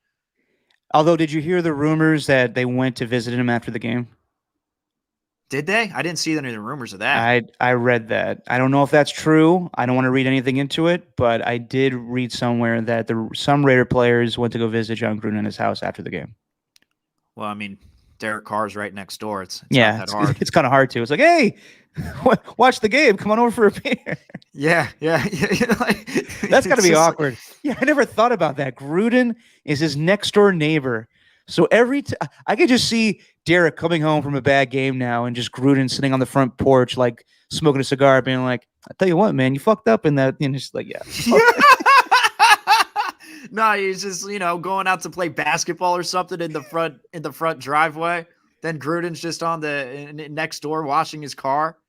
Although, did you hear the rumors that they went to visit him after the game? Did they? I didn't see any rumors of that. I read that. I don't know if that's true. I don't want to read anything into it, but I did read somewhere that some Raider players went to go visit John Gruden in his house after the game. Well, I mean, Derek Carr's right next door. It's not that hard. It's kind of hard too. It's like, hey, watch the game. Come on over for a beer. Yeah. That's got to be awkward. Yeah, I never thought about that. Gruden is his next door neighbor. So I could just see Derek coming home from a bad game now and just Gruden sitting on the front porch, like smoking a cigar, being like, I tell you what, man, you fucked up in that. And just like, yeah. No, he's just, going out to play basketball or something in the front driveway. Then Gruden's just on the next door washing his car,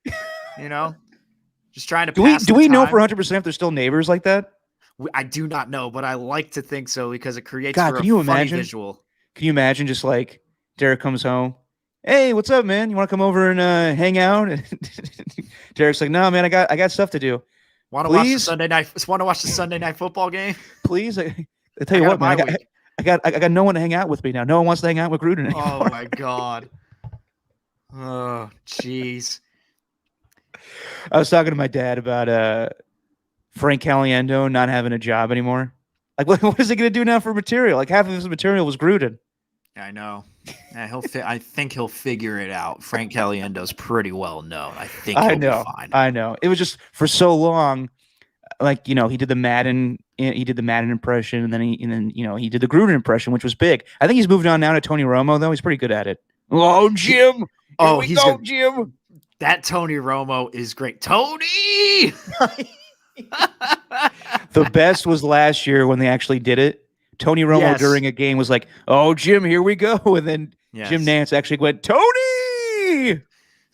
just trying to pass do we know for 100% if they're still neighbors like that? I do not know, but I like to think so because it creates God, can you imagine? Visual. Can you imagine just like Derek comes home? Hey, what's up, man? You want to come over and hang out? And Derek's like, no, man, I got stuff to do. Want to watch the Sunday night football game? Please, I tell you what, man, I got no one to hang out with me now. No one wants to hang out with Gruden anymore. Oh my God. Oh, jeez. I was talking to my dad about Frank Caliendo not having a job anymore. Like, what is he going to do now for material? Like, half of his material was Gruden. I know. Yeah, I think he'll figure it out. Frank Caliendo's pretty well known. I think he'll be fine. I know. It was just for so long, like, he did the Madden impression, and then he did the Gruden impression, which was big. I think he's moved on now to Tony Romo, though. He's pretty good at it. Oh, Jim. He's good. Jim. That Tony Romo is great. Tony. The best was last year when they actually did it. Tony Romo during a game was like, "Oh, Jim, here we go," and then Jim Nance actually went, "Tony."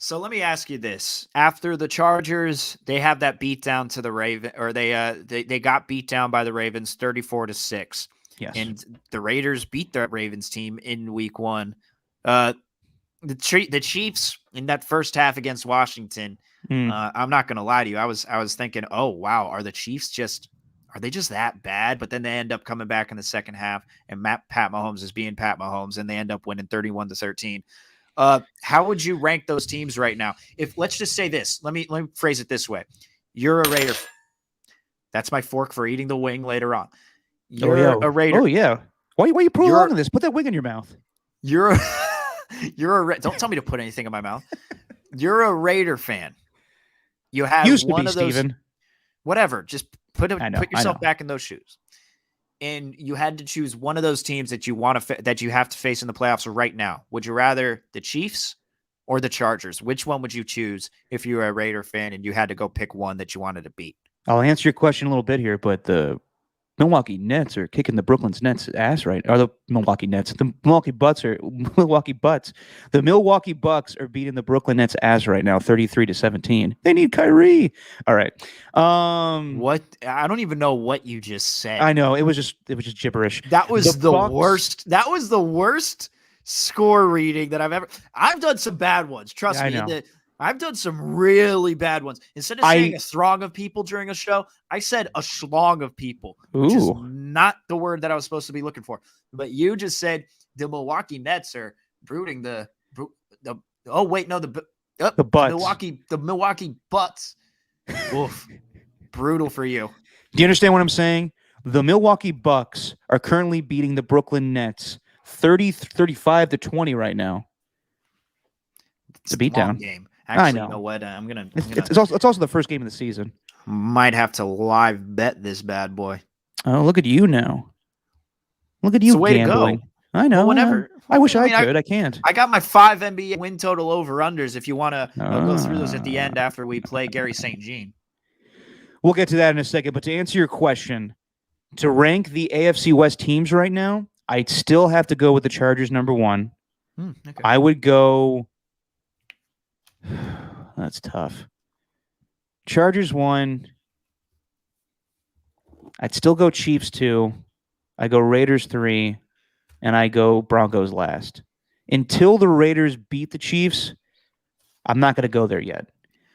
So let me ask you this: after the Chargers, they have that beat down to the Raven, or they got beat down by the Ravens 34-6, Yes. and the Raiders beat the Ravens team in Week 1. The Chiefs in that first half against Washington. Mm. I'm not gonna lie to you. I was thinking, oh wow, are they just that bad? But then they end up coming back in the second half, and Pat Mahomes is being Pat Mahomes, and they end up winning 31-13. How would you rank those teams right now? If let's just say this, let me phrase it this way: you're a Raider. That's my fork for eating the wing later on. You're a Raider. Oh yeah. Why you prolonging this? Put that wing in your mouth. You're don't tell me to put anything in my mouth. You're a Raider fan. You have Used to one be, of those. Steven. Whatever. Just put yourself know. back in those shoes. And you had to choose one of those teams that you that you have to face in the playoffs right now. Would you rather the Chiefs or the Chargers? Which one would you choose if you were a Raider fan and you had to go pick one that you wanted to beat? I'll answer your question a little bit here, but the Milwaukee Nets are kicking the Brooklyn Nets ass right. Or the Milwaukee Nets. The Milwaukee Bucks. The Milwaukee Bucks are beating the Brooklyn Nets ass right now, 33-17. They need Kyrie. All right. What? I don't even know what you just said. I know. It was just gibberish. That was the worst. That was the worst score reading that I've done some bad ones. Trust me. I've done some really bad ones. Instead of saying a throng of people during a show, I said a schlong of people, which is not the word that I was supposed to be looking for. But you just said the Milwaukee Nets are brooding the Butts. The Milwaukee Butts. Oof. Brutal for you. Do you understand what I'm saying? The Milwaukee Bucks are currently beating the Brooklyn Nets 35-20 right now. It's a beatdown game. Actually, I know. You know what? I'm gonna. It's also the first game of the season. Might have to live bet this bad boy. Oh, look at you now! Look at you gambling. I know. Well, whenever I wish I could. I can't. I got my 5 NBA win total over unders. If you want to go through those at the end after we play Garry St. Jean. We'll get to that in a second. But to answer your question, to rank the AFC West teams right now, I'd still have to go with the Chargers number 1. Okay. I would go. That's tough. Chargers 1. I'd still go Chiefs 2. I go Raiders 3. And I go Broncos last. Until the Raiders beat the Chiefs, I'm not going to go there yet.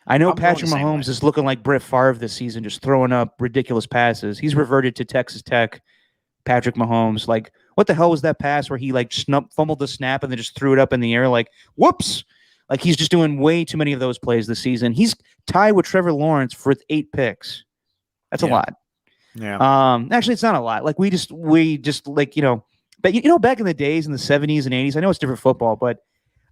I know Patrick Mahomes is looking like Brett Favre this season, just throwing up ridiculous passes. He's reverted to Texas Tech, Patrick Mahomes. Like, what the hell was that pass where he fumbled the snap and then just threw it up in the air? Like, whoops! Like, he's just doing way too many of those plays this season. He's tied with Trevor Lawrence for 8 picks. That's a lot. Yeah. Actually, it's not a lot. Like, we just like, but back in the days in the 70s and 80s, I know it's different football, but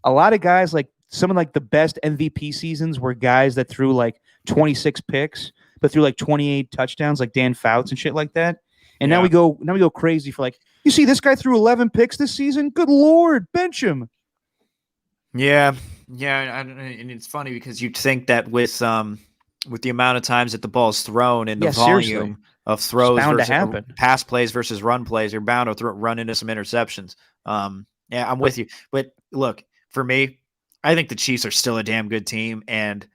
a lot of guys, like some of like the best MVP seasons were guys that threw like 26 picks, but threw like 28 touchdowns, like Dan Fouts and shit like that. And now we go crazy for like, you see this guy threw 11 picks this season? Good Lord, bench him. Yeah. Yeah. And it's funny because you'd think that with the amount of times that the ball's thrown and the volume of throws versus pass plays versus run plays, you're bound to run into some interceptions. Yeah, I'm with you. But look, for me, I think the Chiefs are still a damn good team. And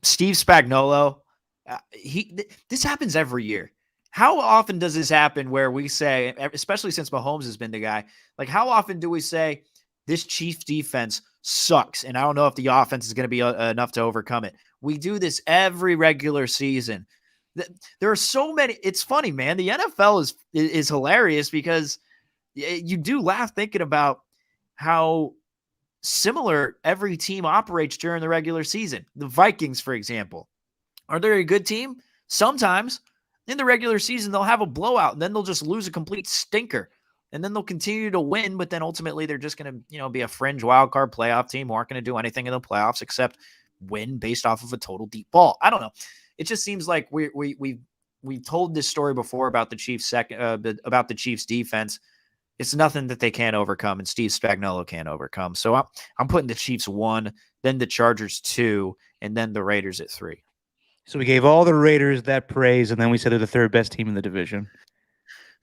Steve Spagnuolo, this happens every year. How often does this happen where we say, especially since Mahomes has been the guy, like how often do we say this Chiefs defense sucks? And I don't know if the offense is going to be enough to overcome it. We do this every regular season. There are so many. It's funny, man. The NFL is hilarious because you do laugh thinking about how similar every team operates during the regular season. The Vikings, for example, are they a good team? Sometimes in the regular season, they'll have a blowout and then they'll just lose a complete stinker. And then they'll continue to win, but then ultimately they're just going to, be a fringe wild card playoff team who aren't going to do anything in the playoffs except win based off of a total deep ball. I don't know. It just seems like we told this story before about the Chiefs about the Chiefs defense. It's nothing that they can't overcome, and Steve Spagnuolo can't overcome. So I'm putting the Chiefs 1, then the Chargers 2, and then the Raiders at 3. So we gave all the Raiders that praise, and then we said they're the 3rd best team in the division.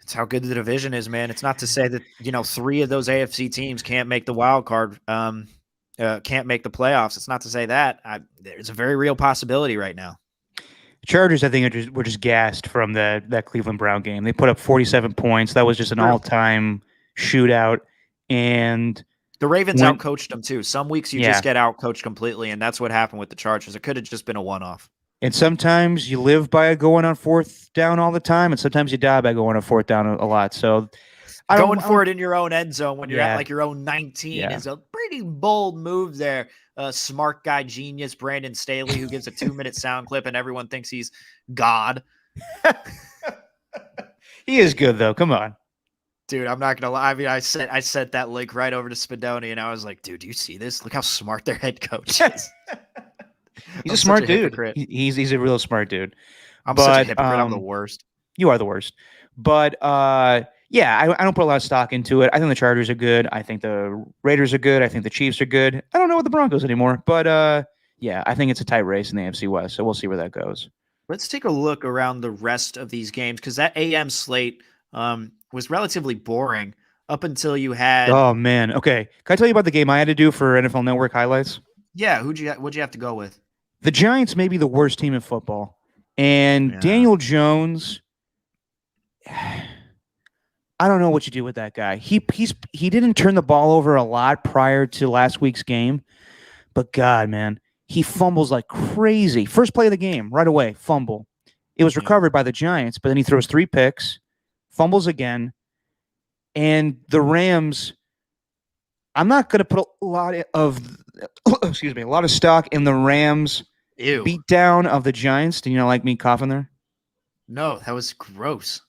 It's how good the division is, man. It's not to say that 3 of those AFC teams can't make the wild card. can't make the playoffs. It's not to say that. There's a very real possibility right now. Chargers, I think, were just gassed from that Cleveland Brown game. They put up 47 points. That was just an all-time shootout. And the Ravens outcoached them too. Some weeks you just get outcoached completely, and that's what happened with the Chargers. It could have just been a one-off. And sometimes you live by going on fourth down all the time, and sometimes you die by going on fourth down a lot. So going for it in your own end zone when you're at like your own 19 is a pretty bold move there. Smart guy, genius Brandon Staley, who gives a 2-minute sound clip, and everyone thinks he's God. He is good though. Come on, dude. I'm not gonna lie. I mean, I sent that link right over to Spadoni, and I was like, dude, do you see this? Look how smart their head coach is. He's a smart dude. He's a real smart dude. I'm such a hypocrite. I'm the worst. You are the worst. But yeah, I don't put a lot of stock into it. I think the Chargers are good. I think the Raiders are good. I think the Chiefs are good. I don't know what the Broncos anymore. But yeah, I think it's a tight race in the AFC West. So we'll see where that goes. Let's take a look around the rest of these games because that AM slate was relatively boring up until you had. Oh man. Okay. Can I tell you about the game I had to do for NFL Network highlights? Yeah. What'd you have to go with? The Giants may be the worst team in football, and Daniel Jones. I don't know what you do with that guy. He didn't turn the ball over a lot prior to last week's game, but God, man, he fumbles like crazy. First play of the game, right away, fumble. It was recovered by the Giants, but then he throws 3 picks, fumbles again, and the Rams. I'm not going to put a lot of stock in the Rams beat down of the Giants. Do you not like me coughing there? No, that was gross.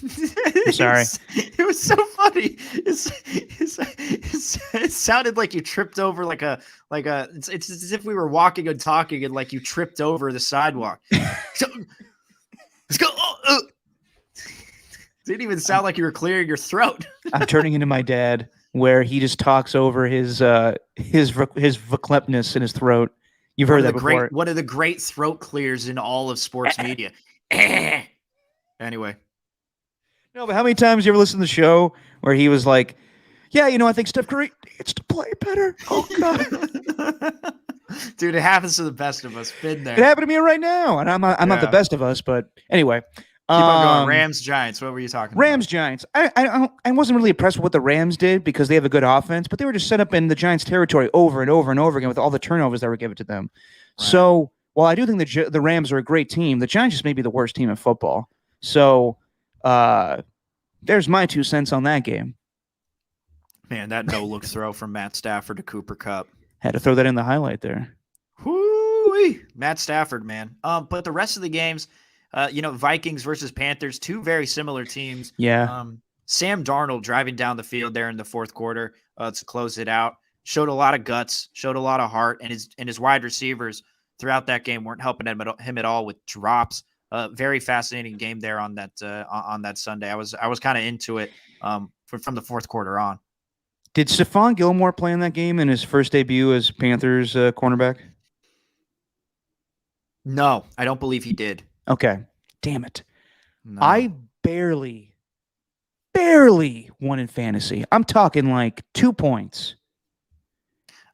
I'm sorry. It was so funny. It sounded like you tripped over it's as if we were walking and talking and like you tripped over the sidewalk. So, let's go. Didn't even sound like you were clearing your throat. I'm turning into my dad, where he just talks over his verklempt in his throat. You've heard that before. One of the great throat clears in all of sports media. Anyway. No, but how many times you ever listen to the show where he was like, yeah, I think Steph Curry needs to play better. Oh, God. Dude, it happens to the best of us. Been there. It happened to me right now, and I'm not the best of us, but anyway. Keep on going. Rams, Giants. What were you talking about? Rams, Giants. I wasn't really impressed with what the Rams did because they have a good offense, but they were just set up in the Giants' territory over and over and over again with all the turnovers that were given to them. Right. So while I do think the Rams are a great team, the Giants just may be the worst team in football. So there's my 2 cents on that game. Man, that no-look throw from Matt Stafford to Cooper Kupp. Had to throw that in the highlight there. Whoo-wee. Matt Stafford, man. But the rest of the games, Vikings versus Panthers, 2 very similar teams. Yeah. Sam Darnold driving down the field there in the fourth quarter to close it out. Showed a lot of guts, showed a lot of heart, and his wide receivers throughout that game weren't helping him at all with drops. Very fascinating game there on that Sunday. I was kind of into it from the fourth quarter on. Did Stephon Gilmore play in that game in his first debut as Panthers cornerback? No, I don't believe he did. Okay. Damn it. No. I barely won in fantasy. I'm talking like 2 points.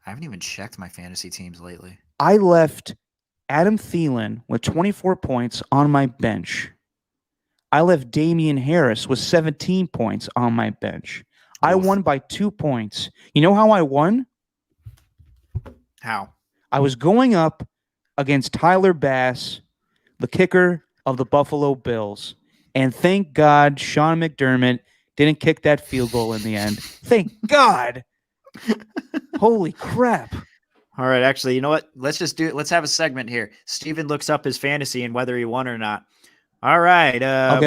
I haven't even checked my fantasy teams lately. I left Adam Thielen with 24 points on my bench. I left Damian Harris with 17 points on my bench. Oof. I won by 2 points. You know how I won? How? I was going up against Tyler Bass, the kicker of the Buffalo Bills. And thank God Sean McDermott didn't kick that field goal in the end. Thank God. Holy crap. All right, actually, you know what? Let's have a segment here. Steven looks up his fantasy and whether he won or not. All right. I'll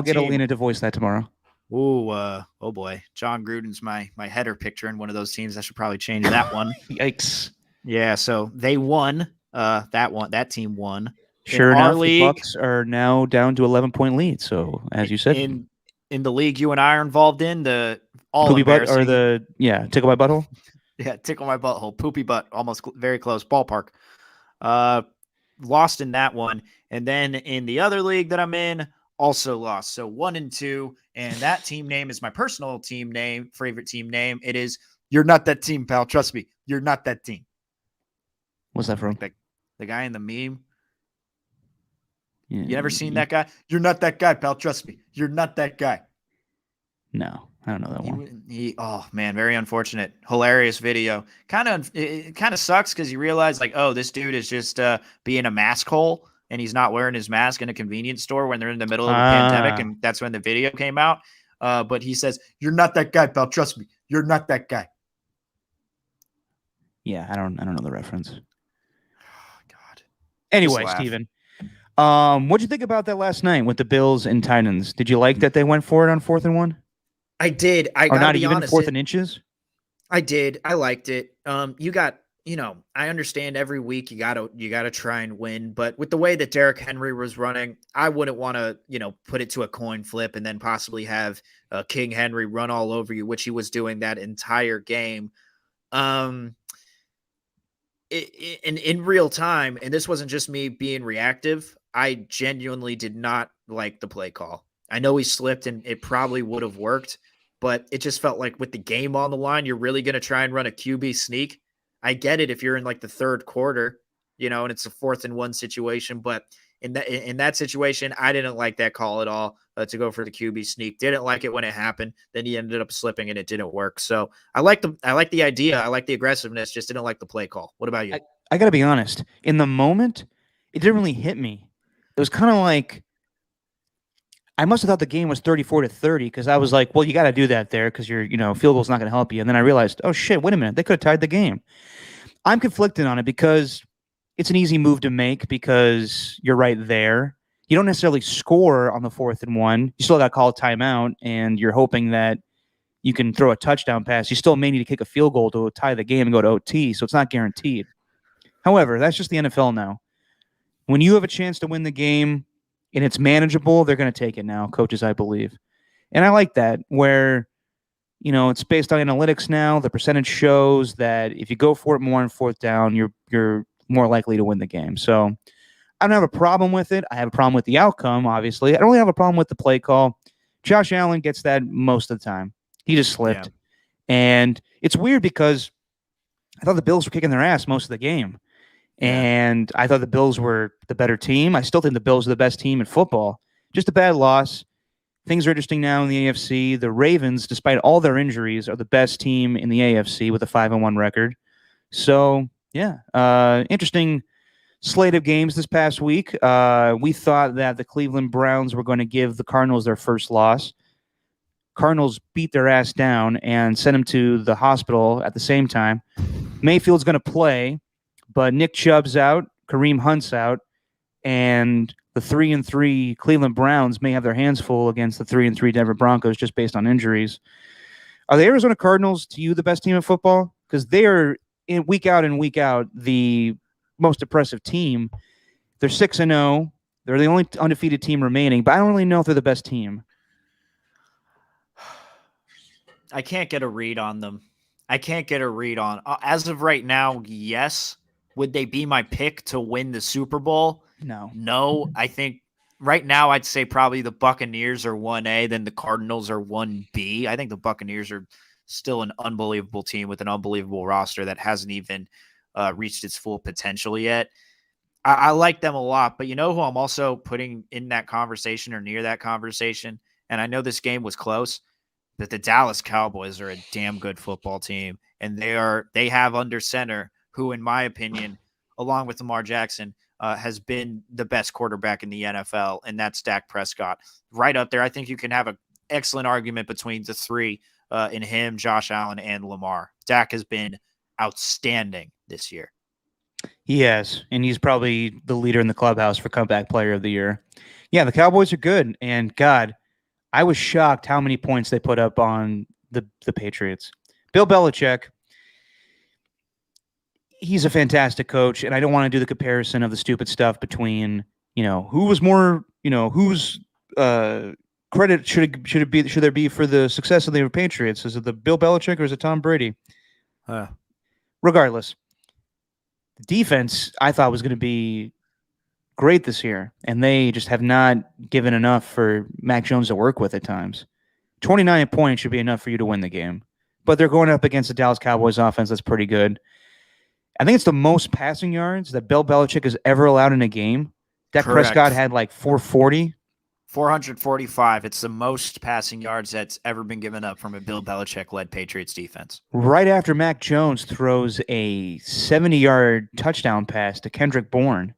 get Alina to voice that tomorrow. Ooh, oh boy. John Gruden's my header picture in one of those teams. I should probably change that one. Yikes. Yeah, so they won. That team won. Sure enough, the Bucks are now down to 11-point lead. So as you said, in the league you and I are involved in, the all poopy butt or tickle my butthole. Yeah, tickle my butthole, poopy butt, almost very close, ballpark. Lost in that one, and then in the other league that I'm in, also lost. So 1-2, and that team name is my personal team name, favorite team name. It is You're not that team, pal. Trust me. You're not that team. What's that from? Like the guy in the meme. Yeah, You never seen that guy? You're not that guy, pal. Trust me. You're not that guy. No, I don't know that one. Oh man, very unfortunate. Hilarious video. It kind of sucks because you realize like, oh, this dude is just being a mask hole and he's not wearing his mask in a convenience store when they're in the middle of a pandemic, and that's when the video came out. But he says, "You're not that guy, pal. Trust me. You're not that guy." Yeah, I don't know the reference. Oh, God. Anyway, Steven, what'd you think about that last night with the Bills and Titans? Did you like that they went for it on 4th and 1? I did. I or gotta not be even honest, 4th and inches. I did. I liked it. I understand every week you gotta try and win, but with the way that Derrick Henry was running, I wouldn't want to, put it to a coin flip and then possibly have King Henry run all over you, which he was doing that entire game. In real time, and this wasn't just me being reactive, I genuinely did not like the play call. I know he slipped and it probably would have worked, but it just felt like with the game on the line, you're really going to try and run a QB sneak. I get it if you're in like the third quarter, and it's a 4th and 1 situation, but in that situation, I didn't like that call at all to go for the QB sneak. Didn't like it when it happened. Then he ended up slipping and it didn't work. So I like the idea. I like the aggressiveness. Just didn't like the play call. What about you? I got to be honest. In the moment, it didn't really hit me. It was kind of like I must have thought the game was 34-30 because I was like, well, you got to do that there because your field goal's not going to help you. And then I realized, oh shit, wait a minute, they could have tied the game. I'm conflicted on it because it's an easy move to make because you're right there. You don't necessarily score on the 4th and 1. You still got to call a timeout, and you're hoping that you can throw a touchdown pass. You still may need to kick a field goal to tie the game and go to OT, so it's not guaranteed. However, that's just the NFL now. When you have a chance to win the game and it's manageable, they're going to take it now, coaches, I believe. And I like that, where it's based on analytics now. The percentage shows that if you go for it more on 4th down, you're more likely to win the game. So I don't have a problem with it. I have a problem with the outcome, obviously. I don't really have a problem with the play call. Josh Allen gets that most of the time. He just slipped. Yeah. And it's weird because I thought the Bills were kicking their ass most of the game. And I thought the Bills were the better team. I still think the Bills are the best team in football. Just a bad loss. Things are interesting now in the AFC. The Ravens, despite all their injuries, are the best team in the AFC with a 5-1 record. So, interesting slate of games this past week. We thought that the Cleveland Browns were going to give the Cardinals their first loss. Cardinals beat their ass down and sent them to the hospital at the same time. Mayfield's going to play, but Nick Chubb's out, Kareem Hunt's out, and the 3-3 Cleveland Browns may have their hands full against the 3-3 Denver Broncos just based on injuries. Are the Arizona Cardinals, to you, the best team in football? Because they are, week out and week out, the most impressive team. They're 6-0. They're the only undefeated team remaining, but I don't really know if they're the best team. I can't get a read on them. As of right now, yes. Would they be my pick to win the Super Bowl? No. I think right now I'd say probably the Buccaneers are 1A, then the Cardinals are 1B. I think the Buccaneers are still an unbelievable team with an unbelievable roster that hasn't even reached its full potential yet. I like them a lot, but you know who I'm also putting in that conversation or near that conversation? And I know this game was close, but the Dallas Cowboys are a damn good football team, and they have under center who, in my opinion, along with Lamar Jackson, has been the best quarterback in the NFL, and that's Dak Prescott. Right up there. I think you can have an excellent argument between the three in him, Josh Allen, and Lamar. Dak has been outstanding this year. Yes, and he's probably the leader in the clubhouse for comeback player of the year. Yeah, the Cowboys are good, and God, I was shocked how many points they put up on the Patriots. Bill Belichick, he's a fantastic coach, and I don't want to do the comparison of the stupid stuff between, who was more, whose credit should there be for the success of the Patriots? Is it the Bill Belichick or is it Tom Brady? Regardless, the defense I thought was going to be great this year, and they just have not given enough for Mac Jones to work with at times. 29 points should be enough for you to win the game. but they're going up against the Dallas Cowboys offense that's pretty good. I think it's the most passing yards that Bill Belichick has ever allowed in a game. Dak Prescott had like 440. 445. It's the most passing yards that's ever been given up from a Bill Belichick-led Patriots defense. Right after Mac Jones throws a 70-yard touchdown pass to Kendrick Bourne.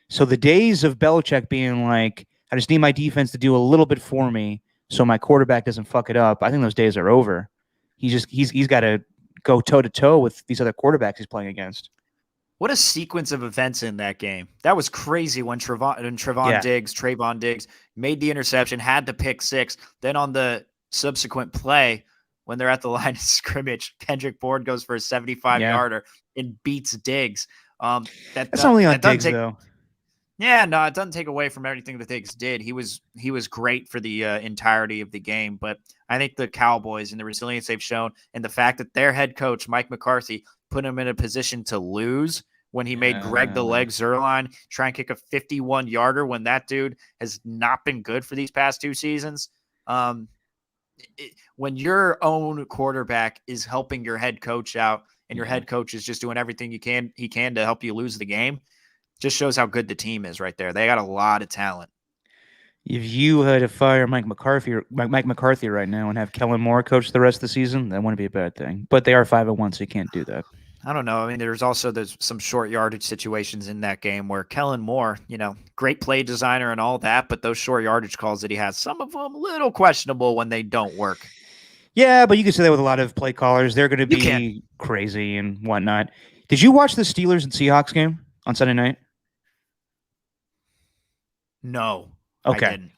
So the days of Belichick being like, I just need my defense to do a little bit for me so my quarterback doesn't fuck it up, I think those days are over. He's got to go toe-to-toe with these other quarterbacks he's playing against. What a sequence of events in that game. That was crazy when Trayvon Diggs made the interception, had to pick six. Then on the subsequent play, when they're at the line of scrimmage, Kendrick Bourne goes for a 75-yarder and beats Diggs. That's only on Diggs, though. Yeah, no, it doesn't take away from everything that Diggs did. He was great for the entirety of the game. But I think the Cowboys and the resilience they've shown and the fact that their head coach, Mike McCarthy, put him in a position to lose when he made Greg the Leg Zuerlein try and kick a 51-yarder when that dude has not been good for these past 2 seasons. When your own quarterback is helping your head coach out and your head coach is just doing everything he can to help you lose the game, just shows how good the team is right there. They got a lot of talent. If you had to fire Mike McCarthy right now and have Kellen Moore coach the rest of the season, that wouldn't be a bad thing. But they are 5-1, so you can't do that. I don't know. I mean, there's some short yardage situations in that game where Kellen Moore, great play designer and all that, but those short yardage calls that he has, some of them a little questionable when they don't work. Yeah, but you can say that with a lot of play callers. They're going to be crazy and whatnot. Did you watch the Steelers and Seahawks game on Sunday night? No. Okay. I didn't.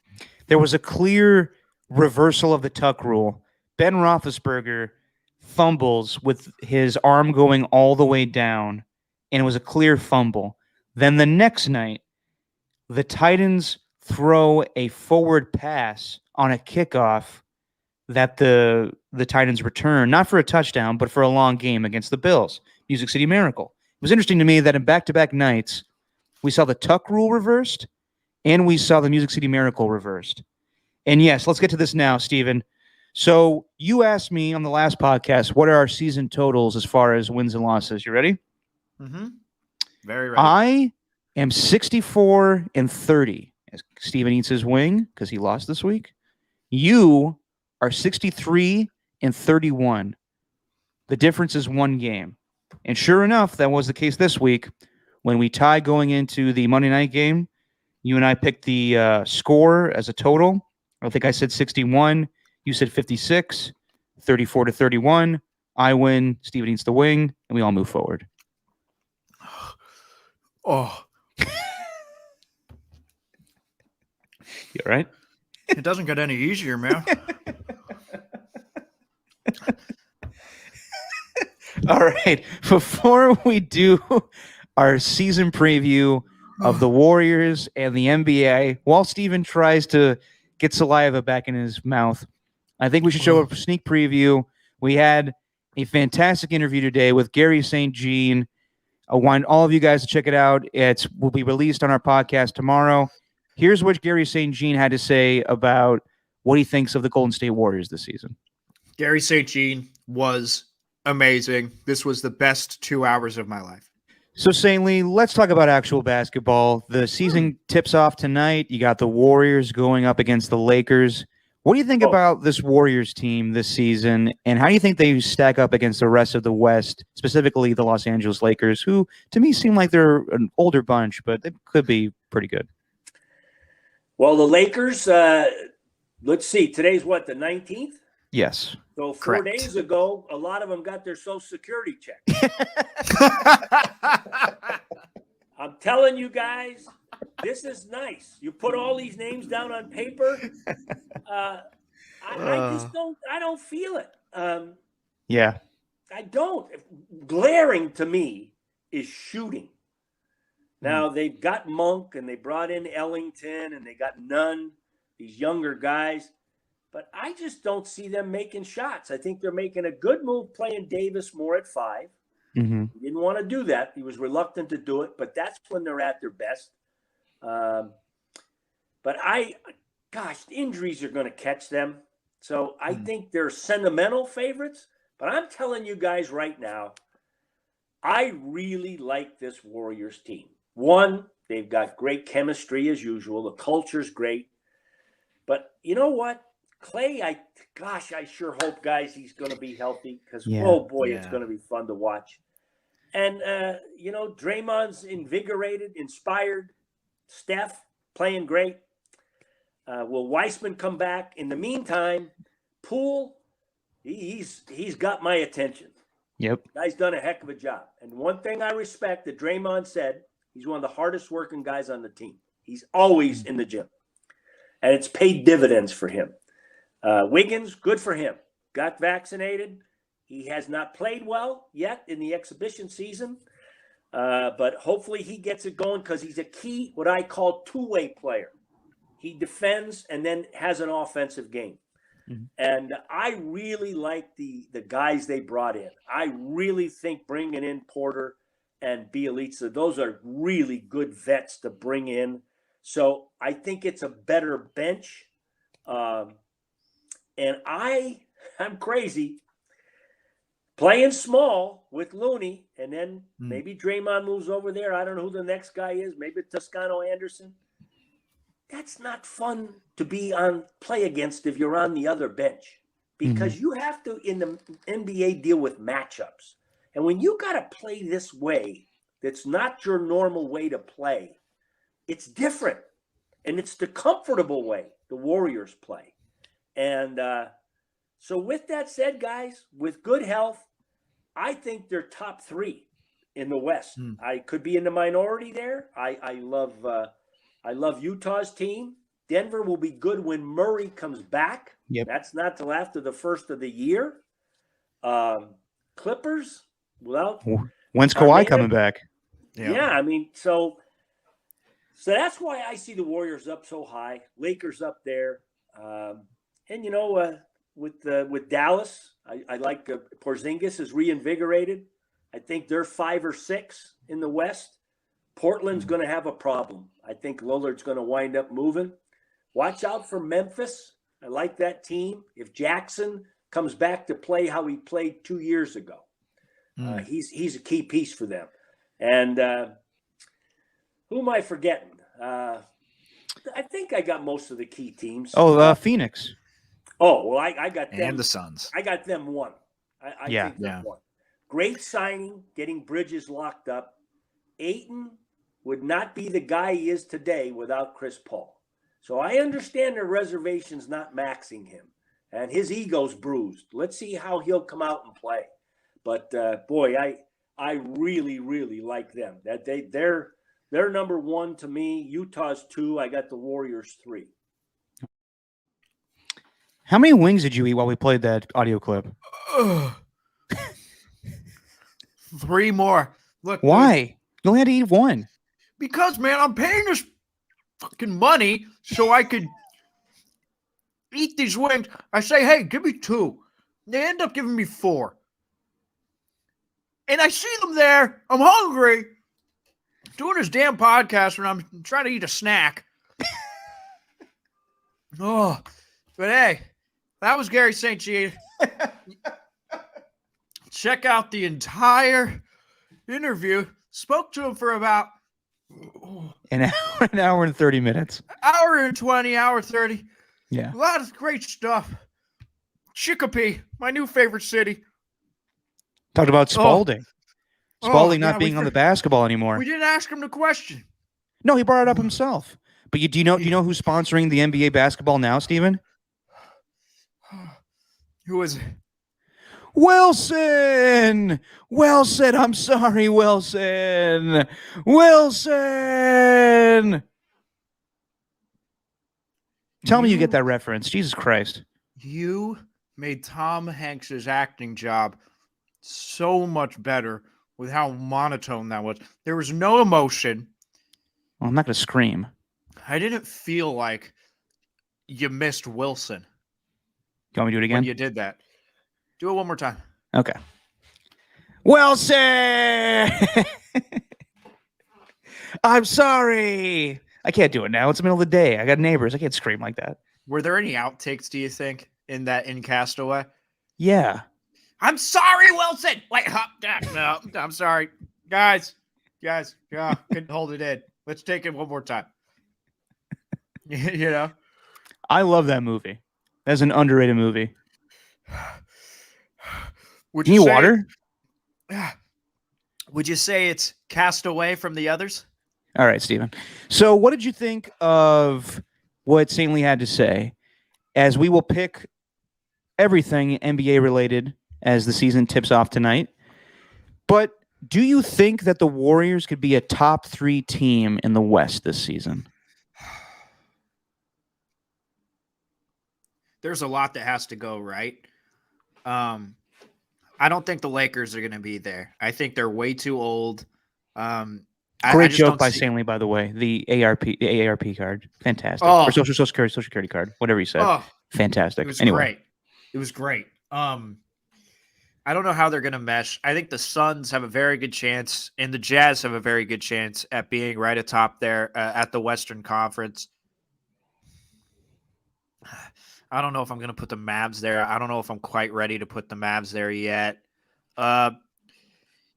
There was a clear reversal of the tuck rule. Ben Roethlisberger fumbles with his arm going all the way down, and it was a clear fumble. Then the next night, the Titans throw a forward pass on a kickoff that the Titans return, not for a touchdown, but for a long game against the Bills. Music City Miracle. It was interesting to me that in back-to-back nights, we saw the tuck rule reversed, and we saw the Music City Miracle reversed. And yes, let's get to this now, Steven. So you asked me on the last podcast, what are our season totals as far as wins and losses? You ready? Mm-hmm. Very ready. I am 64-30 as Steven eats his wing because he lost this week. You are 63-31. The difference is 1 game. And sure enough, that was the case this week. When we tied going into the Monday night game, you and I picked the score as a total. I think I said 61. You said 56, 34-31. I win. Steven eats the wing, and we all move forward. Oh. You all right? It doesn't get any easier, man. All right. Before we do our season preview of the Warriors and the NBA, while Steven tries to get saliva back in his mouth, I think we should show a sneak preview. We had a fantastic interview today with Garry St. Jean. I want all of you guys to check it out. It will be released on our podcast tomorrow. Here's what Garry St. Jean had to say about what he thinks of the Golden State Warriors this season. Garry St. Jean was amazing. This was the best 2 hours of my life. So, Saintly, let's talk about actual basketball. The season tips off tonight. You got the Warriors going up against the Lakers. What do you think about this Warriors team this season, and how do you think they stack up against the rest of the West, specifically the Los Angeles Lakers, who, to me, seem like they're an older bunch, but they could be pretty good? Well, the Lakers, let's see, today's what, the 19th? Yes. So 4 days ago, a lot of them got their Social Security check. I'm telling you guys, this is nice. You put all these names down on paper. I just don't feel it. Yeah. I don't. Glaring to me is shooting. Now, they've got Monk, and they brought in Ellington, and they got Nunn, these younger guys. But I just don't see them making shots. I think they're making a good move playing Davis more at 5. Mm-hmm. He didn't want to do that. He was reluctant to do it, but that's when they're at their best. But injuries are going to catch them. So I think they're sentimental favorites, But I'm telling you guys right now, I really like this Warriors team. One, they've got great chemistry as usual. The culture's great. But you know what? Clay, I sure hope, guys, he's going to be healthy because, oh boy, it's going to be fun to watch. And, Draymond's invigorated, inspired. Steph playing great. Will Weissman come back? In the meantime, Poole, he's got my attention. Yep. Guy's done a heck of a job. And one thing I respect that Draymond said, he's one of the hardest working guys on the team. He's always in the gym. And it's paid dividends for him. Wiggins, good for him. Got vaccinated. He has not played well yet in the exhibition season. But hopefully he gets it going because he's a key, what I call two-way player. He defends and then has an offensive game. Mm-hmm. And I really like the guys they brought in. I really think bringing in Porter and Bielitsa, those are really good vets to bring in. So I think it's a better bench. And I'm crazy. Playing small with Looney, and then maybe Draymond moves over there. I don't know who the next guy is. Maybe Toscano Anderson. That's not fun to play against if you're on the other bench, because you have to, in the NBA, deal with matchups. And when you got to play this way, that's not your normal way to play. It's different, and it's the comfortable way the Warriors play. And so with that said, guys, with good health, I think they're top 3 in the West. I could be in the minority there. I love Utah's team. Denver will be good when Murray comes back. Yep. That's not till after the first of the year. Clippers, well, when's Kawhi coming back? Yeah, I mean, so that's why I see the Warriors up so high. Lakers up there, and with Dallas, I like Porzingis is reinvigorated. I think they're 5 or 6 in the West. Portland's going to have a problem. I think Lillard's going to wind up moving. Watch out for Memphis. I like that team. If Jackson comes back to play how he played 2 years ago, he's a key piece for them. And who am I forgetting? I think I got most of the key teams. Phoenix. Oh, well, I got them. And the Suns. I got them one. I think them one. Great signing, getting Bridges locked up. Ayton would not be the guy he is today without Chris Paul. So I understand their reservations not maxing him. And his ego's bruised. Let's see how he'll come out and play. But, boy, I really, really like them. That they're number 1 to me. Utah's 2. I got the Warriors 3. How many wings did you eat while we played that audio clip? 3 more. Look, why? Dude, you only had to eat 1. Because, man, I'm paying this fucking money so I could eat these wings. I say, hey, give me 2. They end up giving me 4. And I see them there. I'm hungry. Doing this damn podcast when I'm trying to eat a snack. But hey, that was Garry St. G. Check out the entire interview. Spoke to him for about an hour and 30 minutes. Hour and 20, hour 30. Yeah. A lot of great stuff. Chicopee, my new favorite city. Talked about Spalding. Spalding not being on the basketball anymore. We didn't ask him the question. No, he brought it up himself. But do you know who's sponsoring the NBA basketball now, Steven? Who is it? Wilson! Wilson! I'm sorry, Wilson! Wilson! Tell me you get that reference. Jesus Christ. You made Tom Hanks's acting job so much better with how monotone that was. There was no emotion. Well, I'm not going to scream. I didn't feel like you missed Wilson. You want me to do it again? When you did that. Do it one more time. Okay. Wilson! I'm sorry. I can't do it now. It's the middle of the day. I got neighbors. I can't scream like that. Were there any outtakes, do you think, in Castaway? Yeah. I'm sorry, Wilson. Wait, no, I'm sorry. Guys, yeah, couldn't hold it in. Let's take it one more time. You know? I love that movie. That's an underrated movie. Would You need water? Would you say it's cast away from the others? All right, Steven. So what did you think of what St. Lee had to say? As we will pick everything NBA related as the season tips off tonight. But do you think that the Warriors could be a top 3 team in the West this season? There's a lot that has to go right. I don't think the Lakers are going to be there. I think they're way too old. Great joke by St. Lee, by the way. The AARP card, fantastic. Or social security card, whatever you said. Fantastic. It was great. It was great. I don't know how they're going to mesh. I think the Suns have a very good chance, and the Jazz have a very good chance at being right atop there at the Western Conference. I don't know if I'm going to put the Mavs there. I don't know if I'm quite ready to put the Mavs there yet. I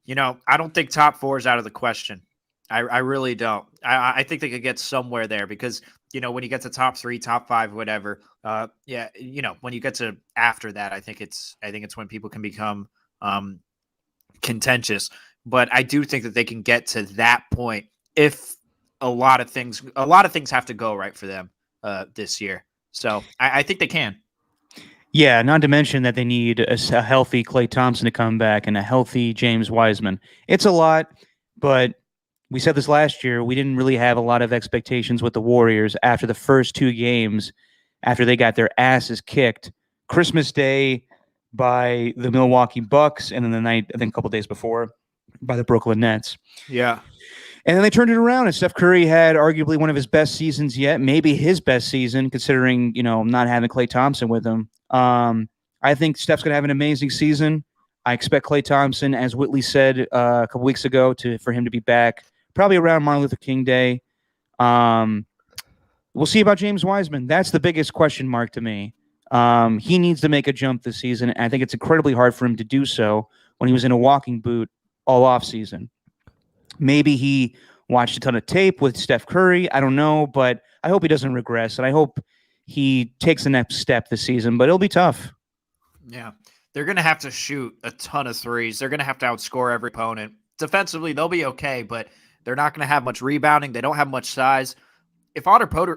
don't think top 4 is out of the question. I really don't. I think they could get somewhere there because, when you get to top 3, top 5, whatever, when you get to after that, I think it's when people can become contentious. But I do think that they can get to that point if a lot of things have to go right for them this year. So I think they can. Yeah, not to mention that they need a healthy Klay Thompson to come back and a healthy James Wiseman. It's a lot, but we said this last year. We didn't really have a lot of expectations with the Warriors after the first 2 games, after they got their asses kicked. Christmas Day by the Milwaukee Bucks, and then the night, I think a couple days before, by the Brooklyn Nets. Yeah. And then they turned it around, and Steph Curry had arguably one of his best seasons yet, maybe his best season, considering, not having Klay Thompson with him. I think Steph's going to have an amazing season. I expect Klay Thompson, as Whitley said a couple weeks ago, for him to be back probably around Martin Luther King Day. We'll see about James Wiseman. That's the biggest question mark to me. He needs to make a jump this season, and I think it's incredibly hard for him to do so when he was in a walking boot all offseason. Maybe he watched a ton of tape with Steph Curry. I don't know, but I hope he doesn't regress, and I hope he takes the next step this season, but it'll be tough. Yeah. They're going to have to shoot a ton of threes. They're going to have to outscore every opponent. Defensively, they'll be okay, but they're not going to have much rebounding. They don't have much size. If Otto Porter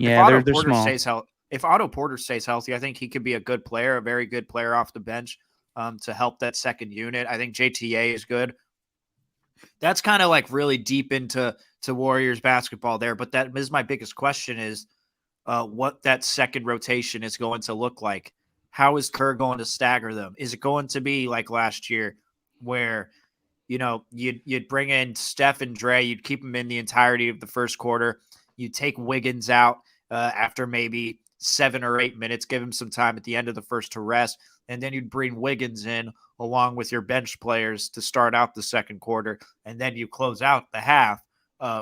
stays healthy, I think he could be a good player, a very good player off the bench to help that second unit. I think JTA is good. That's kind of like really deep into Warriors basketball there. But that is my biggest question is what that second rotation is going to look like. How is Kerr going to stagger them? Is it going to be like last year where, you'd bring in Steph and Dre, you'd keep them in the entirety of the first quarter. You take Wiggins out after maybe 7 or 8 minutes, give him some time at the end of the first to rest. And then you'd bring Wiggins in along with your bench players to start out the second quarter. And then you close out the half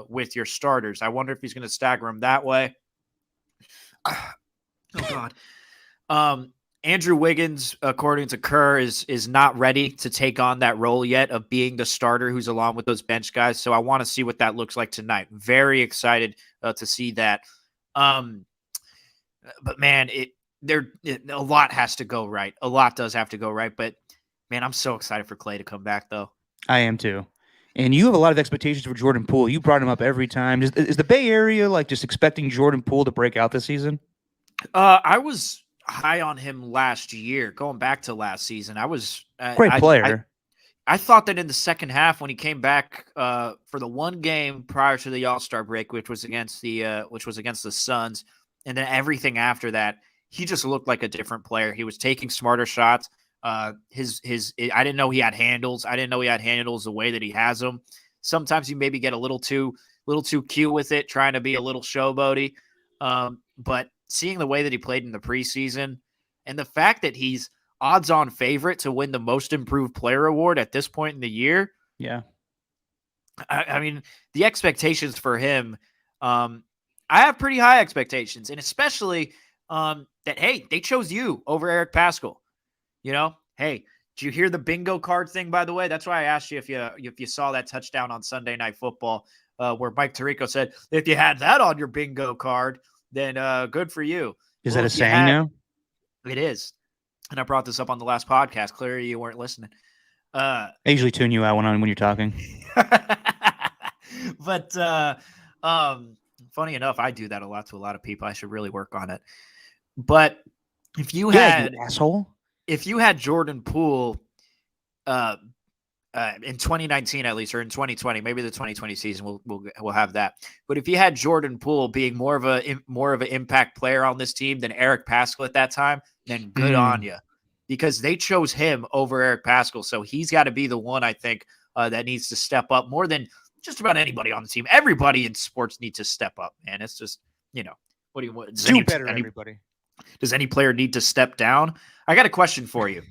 with your starters. I wonder if he's going to stagger them that way. Oh, God. Andrew Wiggins, according to Kerr, is not ready to take on that role yet of being the starter who's along with those bench guys. So I want to see what that looks like tonight. Very excited to see that. But man, a lot has to go right. A lot does have to go right. But man, I'm so excited for Klay to come back, though. I am too. And you have a lot of expectations for Jordan Poole. You brought him up every time. Is the Bay Area just expecting Jordan Poole to break out this season? I was high on him last year, going back to last season. I was great player. I thought that in the second half when he came back for the one game prior to the All-Star break, which was against the Suns, and then everything after that, he just looked like a different player. He was taking smarter shots. I didn't know he had handles. I didn't know he had handles the way that he has them. Sometimes you maybe get a little too cute with it, trying to be a little showboaty. But seeing the way that he played in the preseason and the fact that he's odds-on favorite to win the Most Improved Player award at this point in the year. Yeah. I mean, the expectations for him, I have pretty high expectations, and especially that, hey, they chose you over Eric Paschall. Hey, Did you hear the bingo card thing, by the way? That's why I asked you if you saw that touchdown on Sunday Night Football, where Mike Tirico said, if you had that on your bingo card, then good for you. Is Well, that a if you saying now? It is. And I brought this up on the last podcast. Clearly you weren't listening. I usually tune you out when you're talking. But funny enough, I do that a lot to a lot of people. I should really work on it. But if you You had asshole. Jordan Poole in 2019 at least, or in 2020, maybe the 2020 season, we'll have that. But if you had Jordan Poole being more of an impact player on this team than Eric Paschal at that time, then good on you, because they chose him over Eric Paschal. So he's got to be the one, I think, that needs to step up more than just about anybody on the team. Everybody in sports needs to step up, man. It's just, what do you want? Do better, everybody. Does any player need to step down? I got a question for you.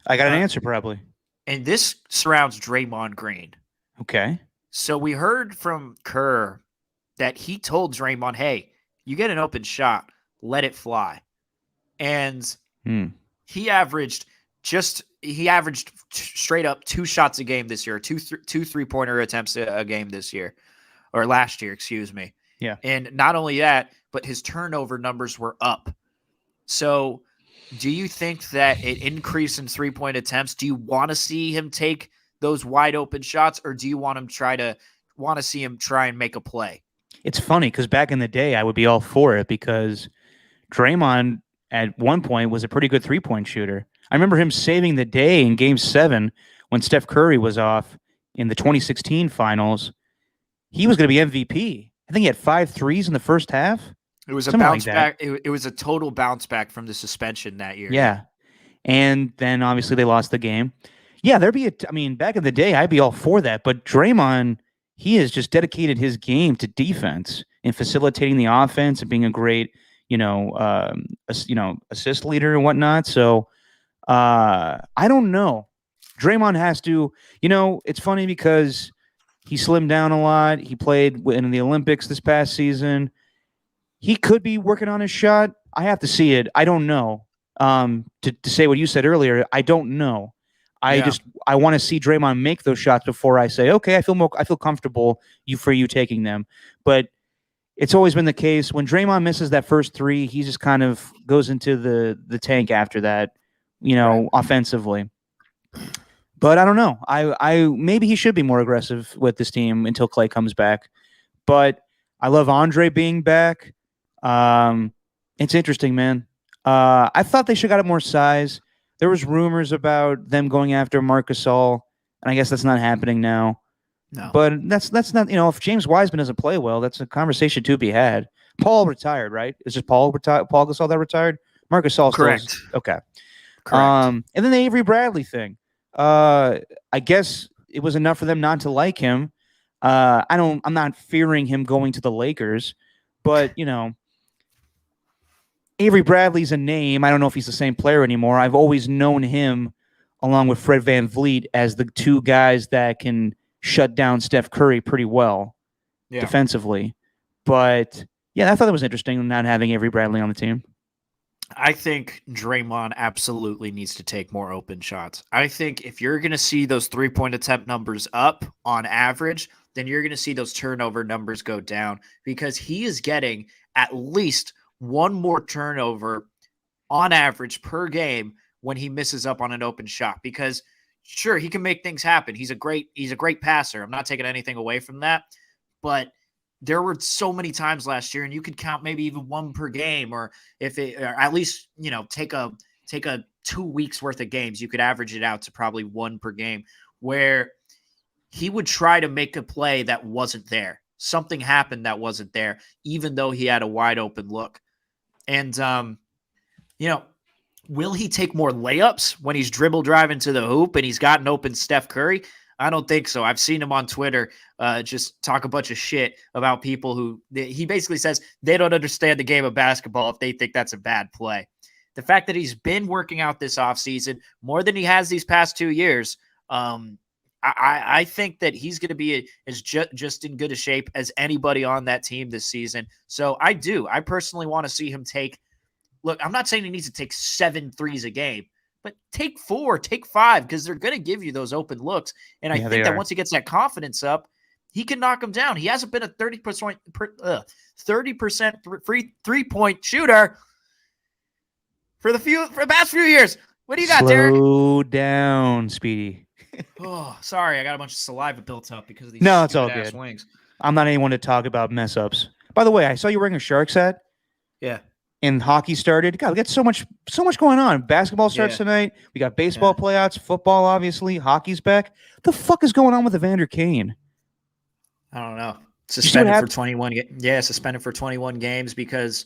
I got an answer, probably. And this surrounds Draymond Green. Okay. So we heard from Kerr that he told Draymond, hey, you get an open shot, let it fly. And he averaged straight up 2 shots a game this year, two 3-pointer attempts a game this year, or last year, excuse me. Yeah. And not only that, but his turnover numbers were up. So do you think that an increase in 3-point attempts, do you want to see him take those wide open shots, or do you want to see him try and make a play? It's funny because back in the day, I would be all for it because Draymond at one point was a pretty good 3-point shooter. I remember him saving the day in Game 7 when Steph Curry was off in the 2016 finals. He was going to be MVP. I think he had 5 threes in the first half. It was a bounce back. It was a total bounce back from the suspension that year. Yeah. And then obviously they lost the game. Yeah, back in the day, I'd be all for that. But Draymond, he has just dedicated his game to defense and facilitating the offense and being a great, assist leader and whatnot. So I don't know. Draymond has to, it's funny because he slimmed down a lot. He played in the Olympics this past season. He could be working on his shot. I have to see it. I don't know. To say what you said earlier, I don't know. I want to see Draymond make those shots before I say, okay, I feel comfortable for you taking them. But it's always been the case when Draymond misses that first 3, he just kind of goes into the tank after that, right, offensively. But I don't know. I maybe he should be more aggressive with this team until Klay comes back. But I love Andre being back. It's interesting, man. I thought they should have got more size. There was rumors about them going after Marc Gasol, and I guess that's not happening now. No. But that's not, if James Wiseman doesn't play well, that's a conversation to be had. Paul retired, right? Is just Paul Gasol that retired? Marc Gasol. Correct. Okay. Correct. And then the Avery Bradley thing. I guess it was enough for them not to like him. I'm not fearing him going to the Lakers, but Avery Bradley's a name. I don't know if he's the same player anymore. I've always known him along with Fred VanVleet as the 2 guys that can shut down Steph Curry pretty well defensively. But yeah, I thought that was interesting not having Avery Bradley on the team. I think Draymond absolutely needs to take more open shots. I think if you're going to see those 3-point attempt numbers up on average, then you're going to see those turnover numbers go down, because he is getting at least 1 more turnover on average per game when he misses up on an open shot. Because sure, he can make things happen. He's a great passer. I'm not taking anything away from that, but there were so many times last year, and you could count maybe even 1 per game, or at least, take a 2 weeks worth of games, you could average it out to probably 1 per game, where he would try to make a play that wasn't there. Something happened that wasn't there, even though he had a wide open look. And, will he take more layups when he's dribble driving to the hoop and he's got an open Steph Curry? I don't think so. I've seen him on Twitter just talk a bunch of shit about people who he basically says they don't understand the game of basketball if they think that's a bad play. The fact that he's been working out this offseason more than he has these past 2 years, I think that he's going to be just in good a shape as anybody on that team this season. So I personally want to see him take – look, I'm not saying he needs to take 7 threes a game, but take 4, take 5, because they're going to give you those open looks. And I think that once he gets that confidence up, he can knock them down. He hasn't been a 30% free 3-point shooter for the past few years. What do you got, Derek? Slow down, Speedy. Oh, sorry. I got a bunch of saliva built up because of these No, it's all stupid-ass good. wings. I'm not anyone to talk about mess ups. By the way, I saw you wearing a Sharks hat. Yeah. And hockey started. God, we got so much going on. Basketball starts tonight. We got baseball playouts, football, obviously. Hockey's back. What the fuck is going on with Evander Kane? I don't know. Suspended for 21. Suspended for 21 games because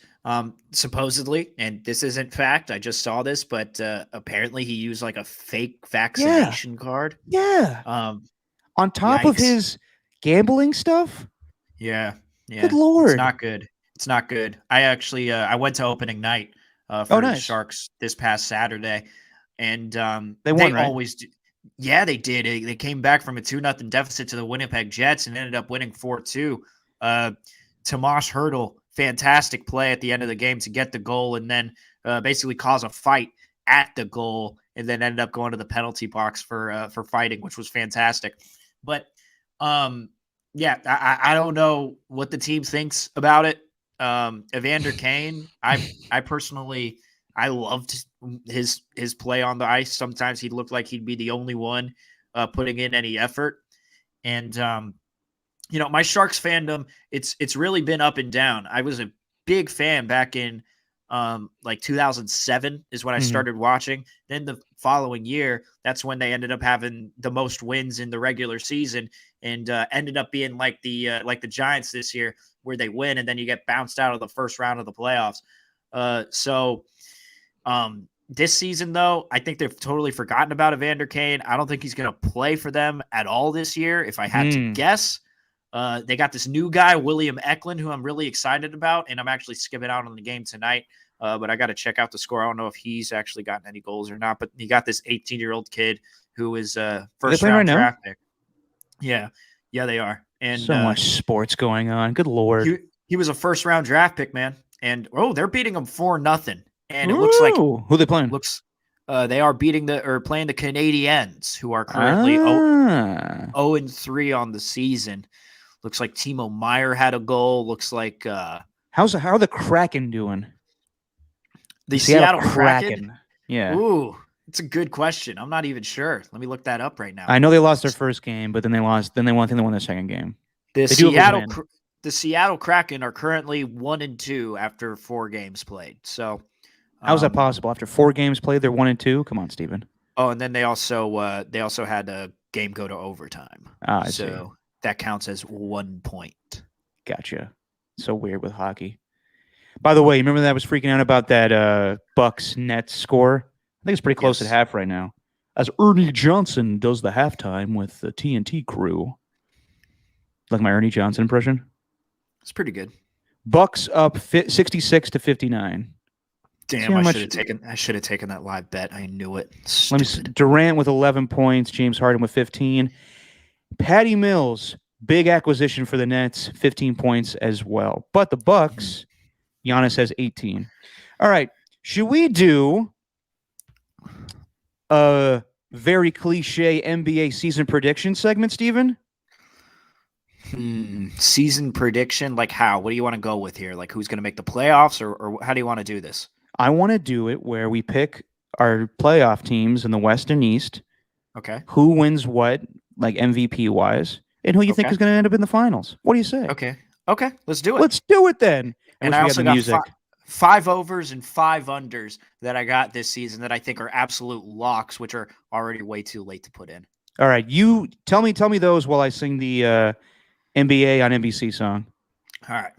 supposedly, and this isn't fact, I just saw this, but apparently he used like a fake vaccination card. Yeah. On top of his gambling stuff. Yeah. Good Lord. It's not good. It's not good. I actually I went to opening night for the Sharks this past Saturday, and they won, right? always do. Yeah, they did. They came back from a 2-0 deficit to the Winnipeg Jets and ended up winning 4-2. Tomas Hertl, fantastic play at the end of the game to get the goal and then basically cause a fight at the goal and then ended up going to the penalty box for fighting, which was fantastic. But I don't know what the team thinks about it. Evander Kane, I personally, I loved his play on the ice. Sometimes he looked like he'd be the only one putting in any effort. And my Sharks fandom, it's really been up and down. I was a big fan back in like 2007 is when I started watching. Then the following year, that's when they ended up having the most wins in the regular season and ended up being like the Giants this year, where they win and then you get bounced out of the first round of the playoffs. This season, though, I think they've totally forgotten about Evander Kane. I don't think he's going to play for them at all this year. If I had to guess, they got this new guy, William Eklund, who I'm really excited about, and I'm actually skipping out on the game tonight. But I got to check out the score. I don't know if he's actually gotten any goals or not, but he got this 18-year-old kid who is first round draft pick. Yeah, they are. And so much sports going on. Good Lord. He was a first round draft pick, man. And they're beating them 4-0. And it looks like who they playing? They are playing the Canadiens, who are currently 0-3 on the season. Looks like Timo Meier had a goal. Looks like how are the Kraken doing? The Seattle Kraken? Yeah. Ooh, it's a good question. I'm not even sure. Let me look that up right now. I know they lost their first game, but then they lost. Then they won. I think they won their second game. The Seattle Kraken are currently 1-2 after 4 games played. So, how's that possible? After 4 games played, they're 1-2. Come on, Steven. Oh, and then they also had a game go to overtime. I see. That counts as 1 point. Gotcha. So weird with hockey. By the way, remember that I was freaking out about that Bucks Nets score? I think it's pretty close at half right now. As Ernie Johnson does the halftime with the TNT crew. Like my Ernie Johnson impression? It's pretty good. Bucks up 66-59. Damn, I should have taken that live bet. I knew it. Durant with 11 points, James Harden with 15. Patty Mills, big acquisition for the Nets, 15 points as well. But the Bucks, Giannis has 18. All right, should we do a very cliche NBA season prediction segment, Steven? Season prediction? Like how? What do you want to go with here? Like who's going to make the playoffs or how do you want to do this? I want to do it where we pick our playoff teams in the West and East. Okay. Who wins what, like MVP-wise, and who you think is going to end up in the finals. What do you say? Okay. Let's do it. Let's do it then. And I also got 5 overs and 5 unders that I got this season that I think are absolute locks, which are already way too late to put in. All right. You tell me those while I sing the NBA on NBC song. All right.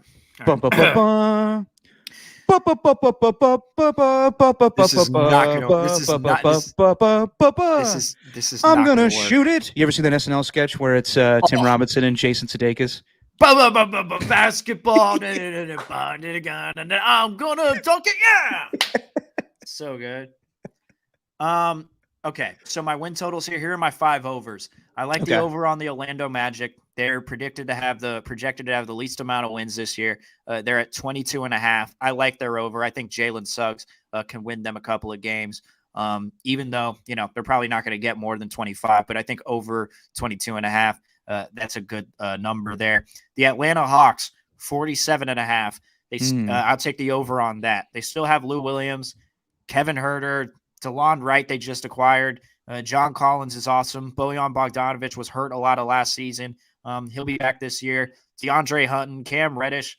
This is not I'm gonna shoot it. You ever see that SNL sketch where it's Tim Robinson and Jason Sudeikis? Basketball, and I'm gonna dunk it. Yeah, so good. Okay, so my win totals here. Here are my 5 overs. I like the over on the Orlando Magic. They're projected to have the least amount of wins this year. They're at 22.5. I like their over. I think Jalen Suggs can win them a couple of games. Even though, they're probably not going to get more than 25, but I think over 22.5, that's a good number there. The Atlanta Hawks, 47.5. I'll take the over on that. They still have Lou Williams, Kevin Herter, DeLon Wright they just acquired. John Collins is awesome. Bojan Bogdanovic was hurt a lot of last season. He'll be back this year. DeAndre Hunter, Cam Reddish,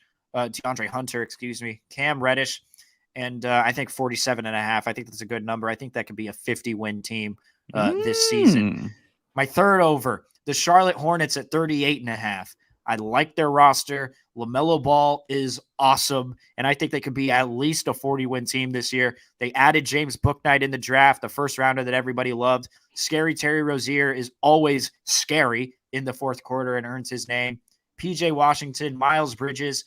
and I think 47.5. I think that's a good number. I think that could be a 50-win team this season. My third over, the Charlotte Hornets at 38.5. I like their roster. LaMelo Ball is awesome, and I think they could be at least a 40-win team this year. They added James Bouknight in the draft, the first rounder that everybody loved. Scary Terry Rozier is always scary in the fourth quarter and earns his name. PJ Washington, Miles Bridges.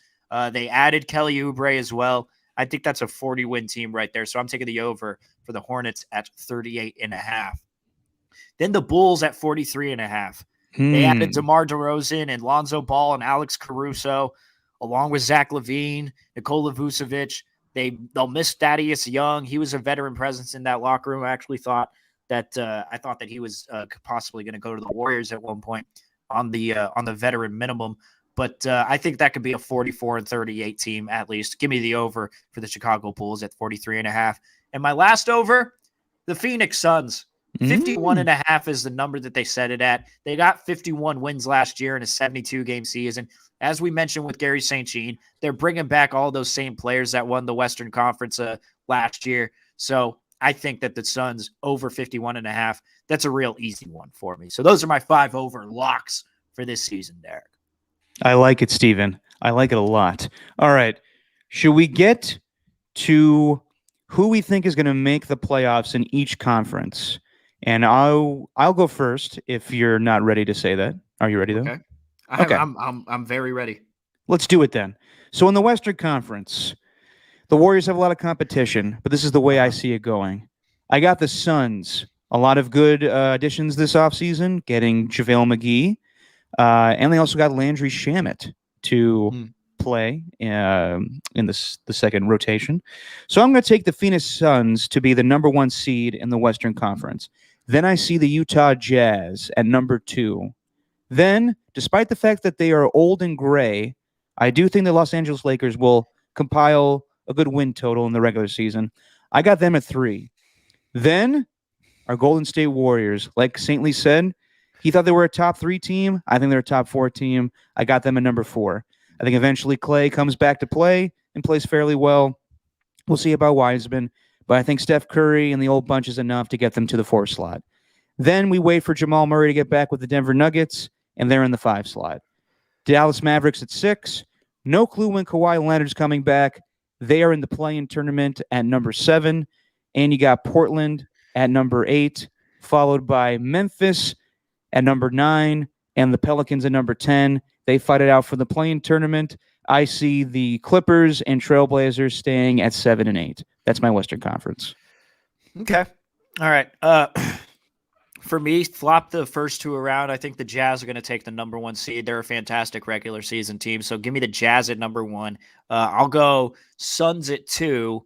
They added Kelly Oubre as well. I think that's a 40-win team right there. So I'm taking the over for the Hornets at 38.5. Then the Bulls at 43.5. They added DeMar DeRozan and Lonzo Ball and Alex Caruso, along with Zach LaVine, Nikola Vucevic. They'll miss Thaddeus Young. He was a veteran presence in that locker room. I actually thought that he was possibly going to go to the Warriors at one point on the veteran minimum. But I think that could be a 44-38 team at least. Give me the over for the Chicago Bulls at 43.5. And my last over, the Phoenix Suns. 51.5 is the number that they set it at. They got 51 wins last year in a 72-game season. As we mentioned with Gary St. Jean, they're bringing back all those same players that won the Western Conference last year. So I think that the Suns over 51.5, that's a real easy one for me. So those are my 5 over locks for this season, Derek. I like it, Steven. I like it a lot. All right. Should we get to who we think is going to make the playoffs in each conference? And I'll go first if you're not ready to say that. Are you ready, though? Okay. Okay. I'm very ready. Let's do it then. So in the Western Conference, the Warriors have a lot of competition, but this is the way I see it going. I got the Suns. A lot of good additions this offseason, getting JaVale McGee. And they also got Landry Shamet to play in the second rotation. So I'm going to take the Phoenix Suns to be the number 1 seed in the Western Conference. Then I see the Utah Jazz at number 2. Then, despite the fact that they are old and gray, I do think the Los Angeles Lakers will compile a good win total in the regular season. I got them at 3. Then, our Golden State Warriors, like St. Lee said, he thought they were a top 3 team. I think they're a top 4 team. I got them at number 4. I think eventually Clay comes back to play and plays fairly well. We'll see about Wiseman. But I think Steph Curry and the old bunch is enough to get them to the 4 slot. Then we wait for Jamal Murray to get back with the Denver Nuggets, and they're in the 5 slot. Dallas Mavericks at 6. No clue when Kawhi Leonard's coming back. They are in the play-in tournament at number 7. And you got Portland at number 8, followed by Memphis at number 9, and the Pelicans at number 10. They fight it out for the play-in tournament. I see the Clippers and Trailblazers staying at 7 and 8. That's my Western Conference. Okay. All right. For me, flop the first 2 around. I think the Jazz are going to take the number 1 seed. They're a fantastic regular season team. So give me the Jazz at number 1. I'll go Suns at 2,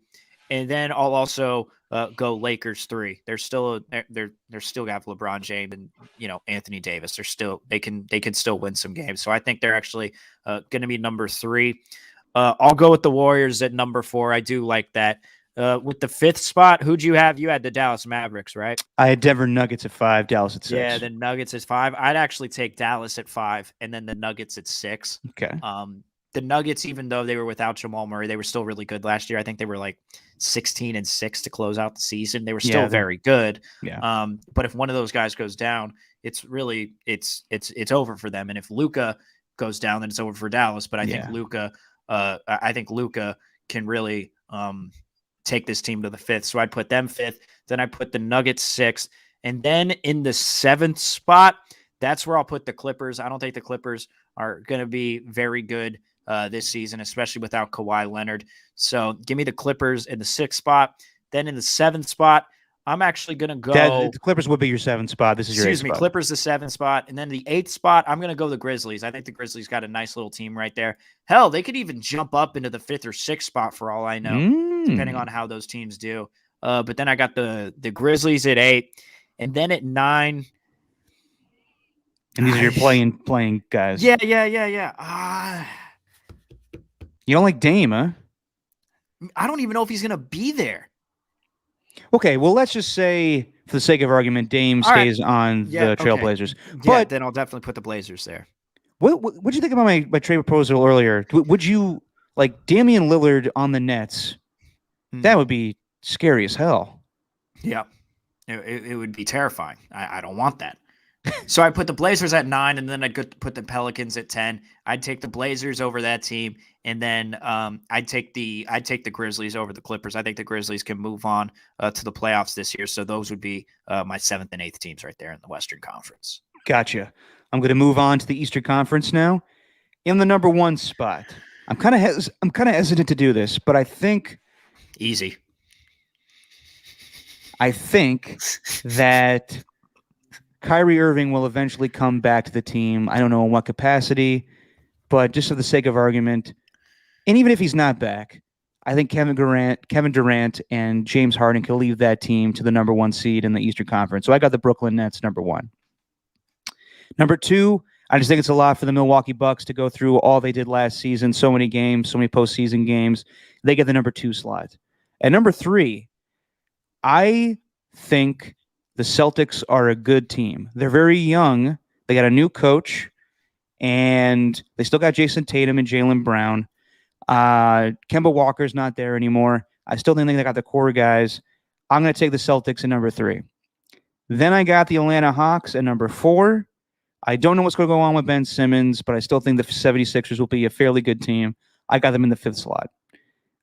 and then I'll also go Lakers 3. They're still have LeBron James and Anthony Davis. They can still win some games. So I think they're actually going to be number 3. I'll go with the Warriors at number 4. I do like that. With the 5th spot, who'd you have? You had the Dallas Mavericks, right? I had Denver Nuggets at 5, Dallas at 6. Yeah, the Nuggets at 5. I'd actually take Dallas at 5, and then the Nuggets at 6. Okay. The Nuggets, even though they were without Jamal Murray, they were still really good last year. I think they were like 16-6 to close out the season. They were still very good. Yeah. But if one of those guys goes down, it's really it's over for them. And if Luka goes down, then it's over for Dallas. But I think Luka can really take this team to the 5th. So I'd put them 5th. Then I put the Nuggets 6th. And then in the 7th spot, that's where I'll put the Clippers. I don't think the Clippers are going to be very good this season, especially without Kawhi Leonard. So give me the Clippers in the 6th spot. Then in the 7th spot, I'm actually going to go. The Clippers would be your 7th spot. This is your 8th spot. Clippers the 7th spot. And then the 8th spot, I'm going to go the Grizzlies. I think the Grizzlies got a nice little team right there. Hell, they could even jump up into the 5th or 6th spot for all I know, depending on how those teams do. But then I got the Grizzlies at 8, and then at 9. And these are your playing guys. Yeah. You don't like Dame, huh? I don't even know if he's gonna be there. Okay, well, let's just say, for the sake of argument, Dame All right. stays on Yeah, the okay. Trailblazers. Yeah, But then I'll definitely put the Blazers there. what'd you think about my trade proposal earlier? Would you like Damian Lillard on the Nets? That would be scary as hell. Yeah, it would be terrifying. I don't want that. So I put the Blazers at 9, and then I'd put the Pelicans at 10. I'd take the Blazers over that team, and then I'd take the Grizzlies over the Clippers. I think the Grizzlies can move on to the playoffs this year. So those would be my 7th and 8th teams right there in the Western Conference. Gotcha. I'm going to move on to the Eastern Conference now. In the number 1 spot, I'm kind of hesitant to do this, but I think easy. I think that Kyrie Irving will eventually come back to the team. I don't know in what capacity, but just for the sake of argument, and even if he's not back, I think Kevin Durant, and James Harden can leave that team to the number 1 seed in the Eastern Conference. So I got the Brooklyn Nets number 1. Number 2, I just think it's a lot for the Milwaukee Bucks to go through all they did last season, so many games, so many postseason games. They get the number 2 slot. At number 3, I think the Celtics are a good team. They're very young. They got a new coach, and they still got Jason Tatum and Jaylen Brown. Kemba Walker's not there anymore. I still think they got the core guys. I'm going to take the Celtics at number 3. Then I got the Atlanta Hawks at number 4. I don't know what's going to go on with Ben Simmons, but I still think the 76ers will be a fairly good team. I got them in the 5th slot.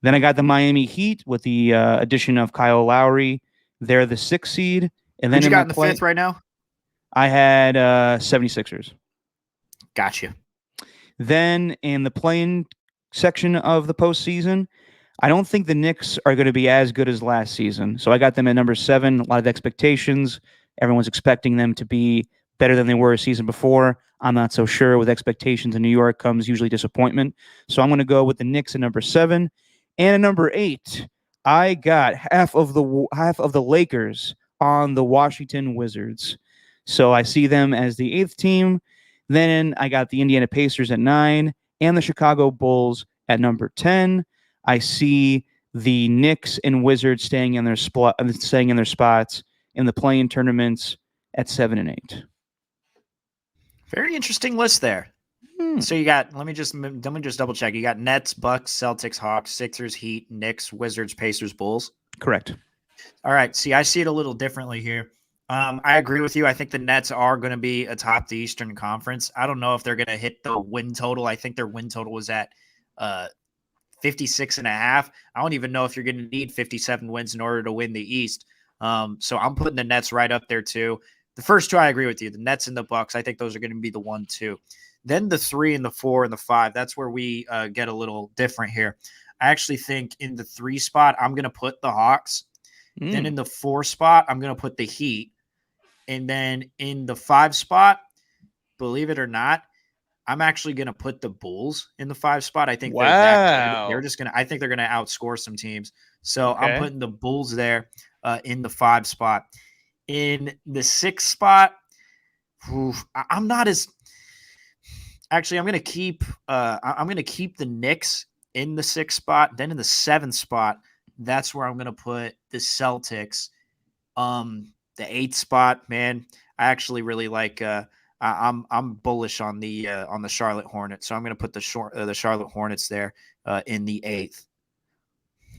Then I got the Miami Heat with the addition of Kyle Lowry. They're the 6th seed. And then you got in the 5th right now? I had 76ers. Gotcha. Then in the play-in section of the postseason, I don't think the Knicks are going to be as good as last season. So I got them at number 7. A lot of expectations. Everyone's expecting them to be better than they were a season before. I'm not so sure. With expectations in New York comes usually disappointment. So I'm going to go with the Knicks at number 7. And at number 8, I got half of the Lakers on the Washington Wizards. So I see them as the 8th team. Then I got the Indiana Pacers at 9 and the Chicago Bulls at number 10. I see the Knicks and Wizards staying in their spots in the play-in tournaments at 7 and 8. Very interesting list there. So you got, let me just double check. You got Nets, Bucks, Celtics, Hawks, Sixers, Heat, Knicks, Wizards, Pacers, Bulls. Correct. All right. See, I see it a little differently here. I agree with you. I think the Nets are going to be atop the Eastern Conference. I don't know if they're going to hit the win total. I think their win total was at 56.5. I don't even know if you're going to need 57 wins in order to win the East. So I'm putting the Nets right up there too. The first 2, I agree with you. The Nets and the Bucks, I think those are going to be the 1, 2. Then the 3 and the 4 and the 5, that's where we get a little different here. I actually think in the 3 spot, I'm going to put the Hawks. Then in the 4 spot, I'm going to put the Heat. And then in the 5 spot, believe it or not, I'm actually going to put the Bulls in the 5 spot. I think they're just going to, I think they're going to outscore some teams. So I'm putting the Bulls there in the 5 spot. In the 6 spot, I'm not as actually. I'm going to keep the Knicks in the 6th spot. Then in the 7th spot, that's where I'm going to put the Celtics. The 8th spot, man, I actually really like. I'm bullish on the Charlotte Hornets, so I'm going to put the Charlotte Hornets there in the 8th.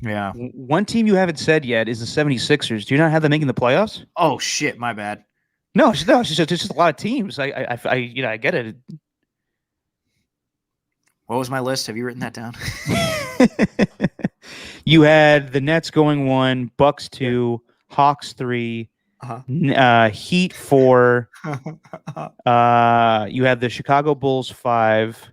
Yeah. One team you haven't said yet is the 76ers. Do you not have them making the playoffs? Oh shit, my bad. No, it's just a lot of teams. I get it. What was my list? Have you written that down? You had the Nets going 1, Bucks 2, Hawks 3, Heat 4. You had the Chicago Bulls 5.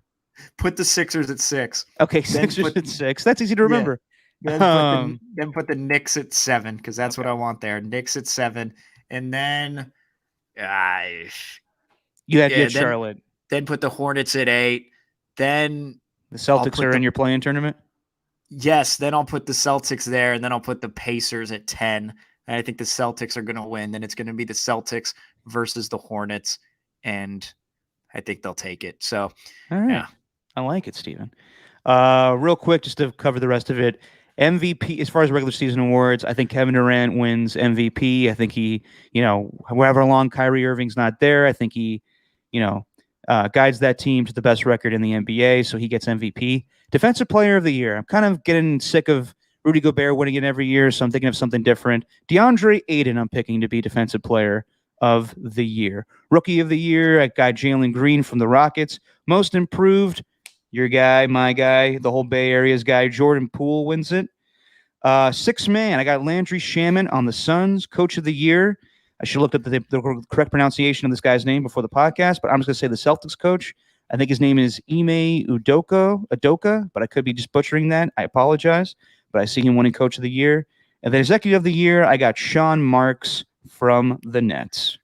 Put the Sixers at 6. Okay, Sixers at 6. That's easy to remember. Yeah. Then put the Knicks at 7 because that's what I want there. Knicks at 7, and then you had Charlotte. Then put the Hornets at 8. Then the Celtics are in your play-in tournament. Yes, then I'll put the Celtics there, and then I'll put the Pacers at 10. And I think the Celtics are going to win. Then it's going to be the Celtics versus the Hornets, and I think they'll take it. So, All right. yeah. I like it, Steven. Real quick, just to cover the rest of it. MVP, as far as regular season awards, I think Kevin Durant wins MVP. I think he, however long Kyrie Irving's not there, I think he, guides that team to the best record in the NBA, so he gets MVP. Defensive Player of the Year. I'm kind of getting sick of Rudy Gobert winning it every year, so I'm thinking of something different. DeAndre Ayton, I'm picking to be Defensive Player of the Year. Rookie of the Year, I got Jalen Green from the Rockets. Most Improved, your guy, my guy, the whole Bay Area's guy, Jordan Poole wins it. Sixth man, I got Landry Shaman on the Suns. Coach of the Year, I should have looked up the correct pronunciation of this guy's name before the podcast, but I'm just going to say the Celtics coach. I think his name is Ime Udoka, but I could be just butchering that. I apologize, but I see him winning Coach of the Year. And then Executive of the Year, I got Sean Marks from the Nets.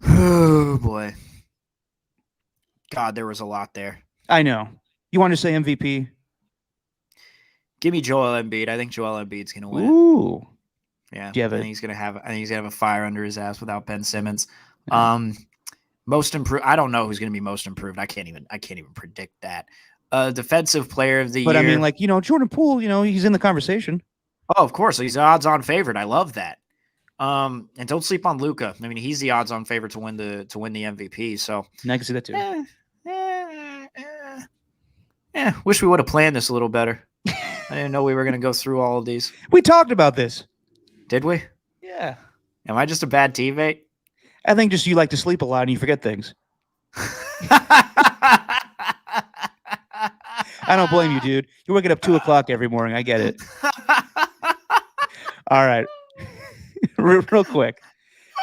Oh, boy. God, there was a lot there. I know. You want to say MVP? Give me Joel Embiid. I think Joel Embiid's going to win. Ooh. Yeah. Do you have I think he's going to have a fire under his ass without Ben Simmons. Most improved. I don't know who's going to be most improved. I can't even predict that. Defensive Player of the Year. But I mean, Jordan Poole, he's in the conversation. Oh, of course. He's an odds-on favorite. I love that. And don't sleep on Luka. I mean, he's the odds-on favorite to win the MVP. So I can see that too. Wish we would have planned this a little better. I didn't know we were going to go through all of these. We talked about this. Did we? Yeah. Am I just a bad teammate? I think just you like to sleep a lot and you forget things. I don't blame you, dude. You're waking up 2:00 every morning. I get it. All right. Real quick.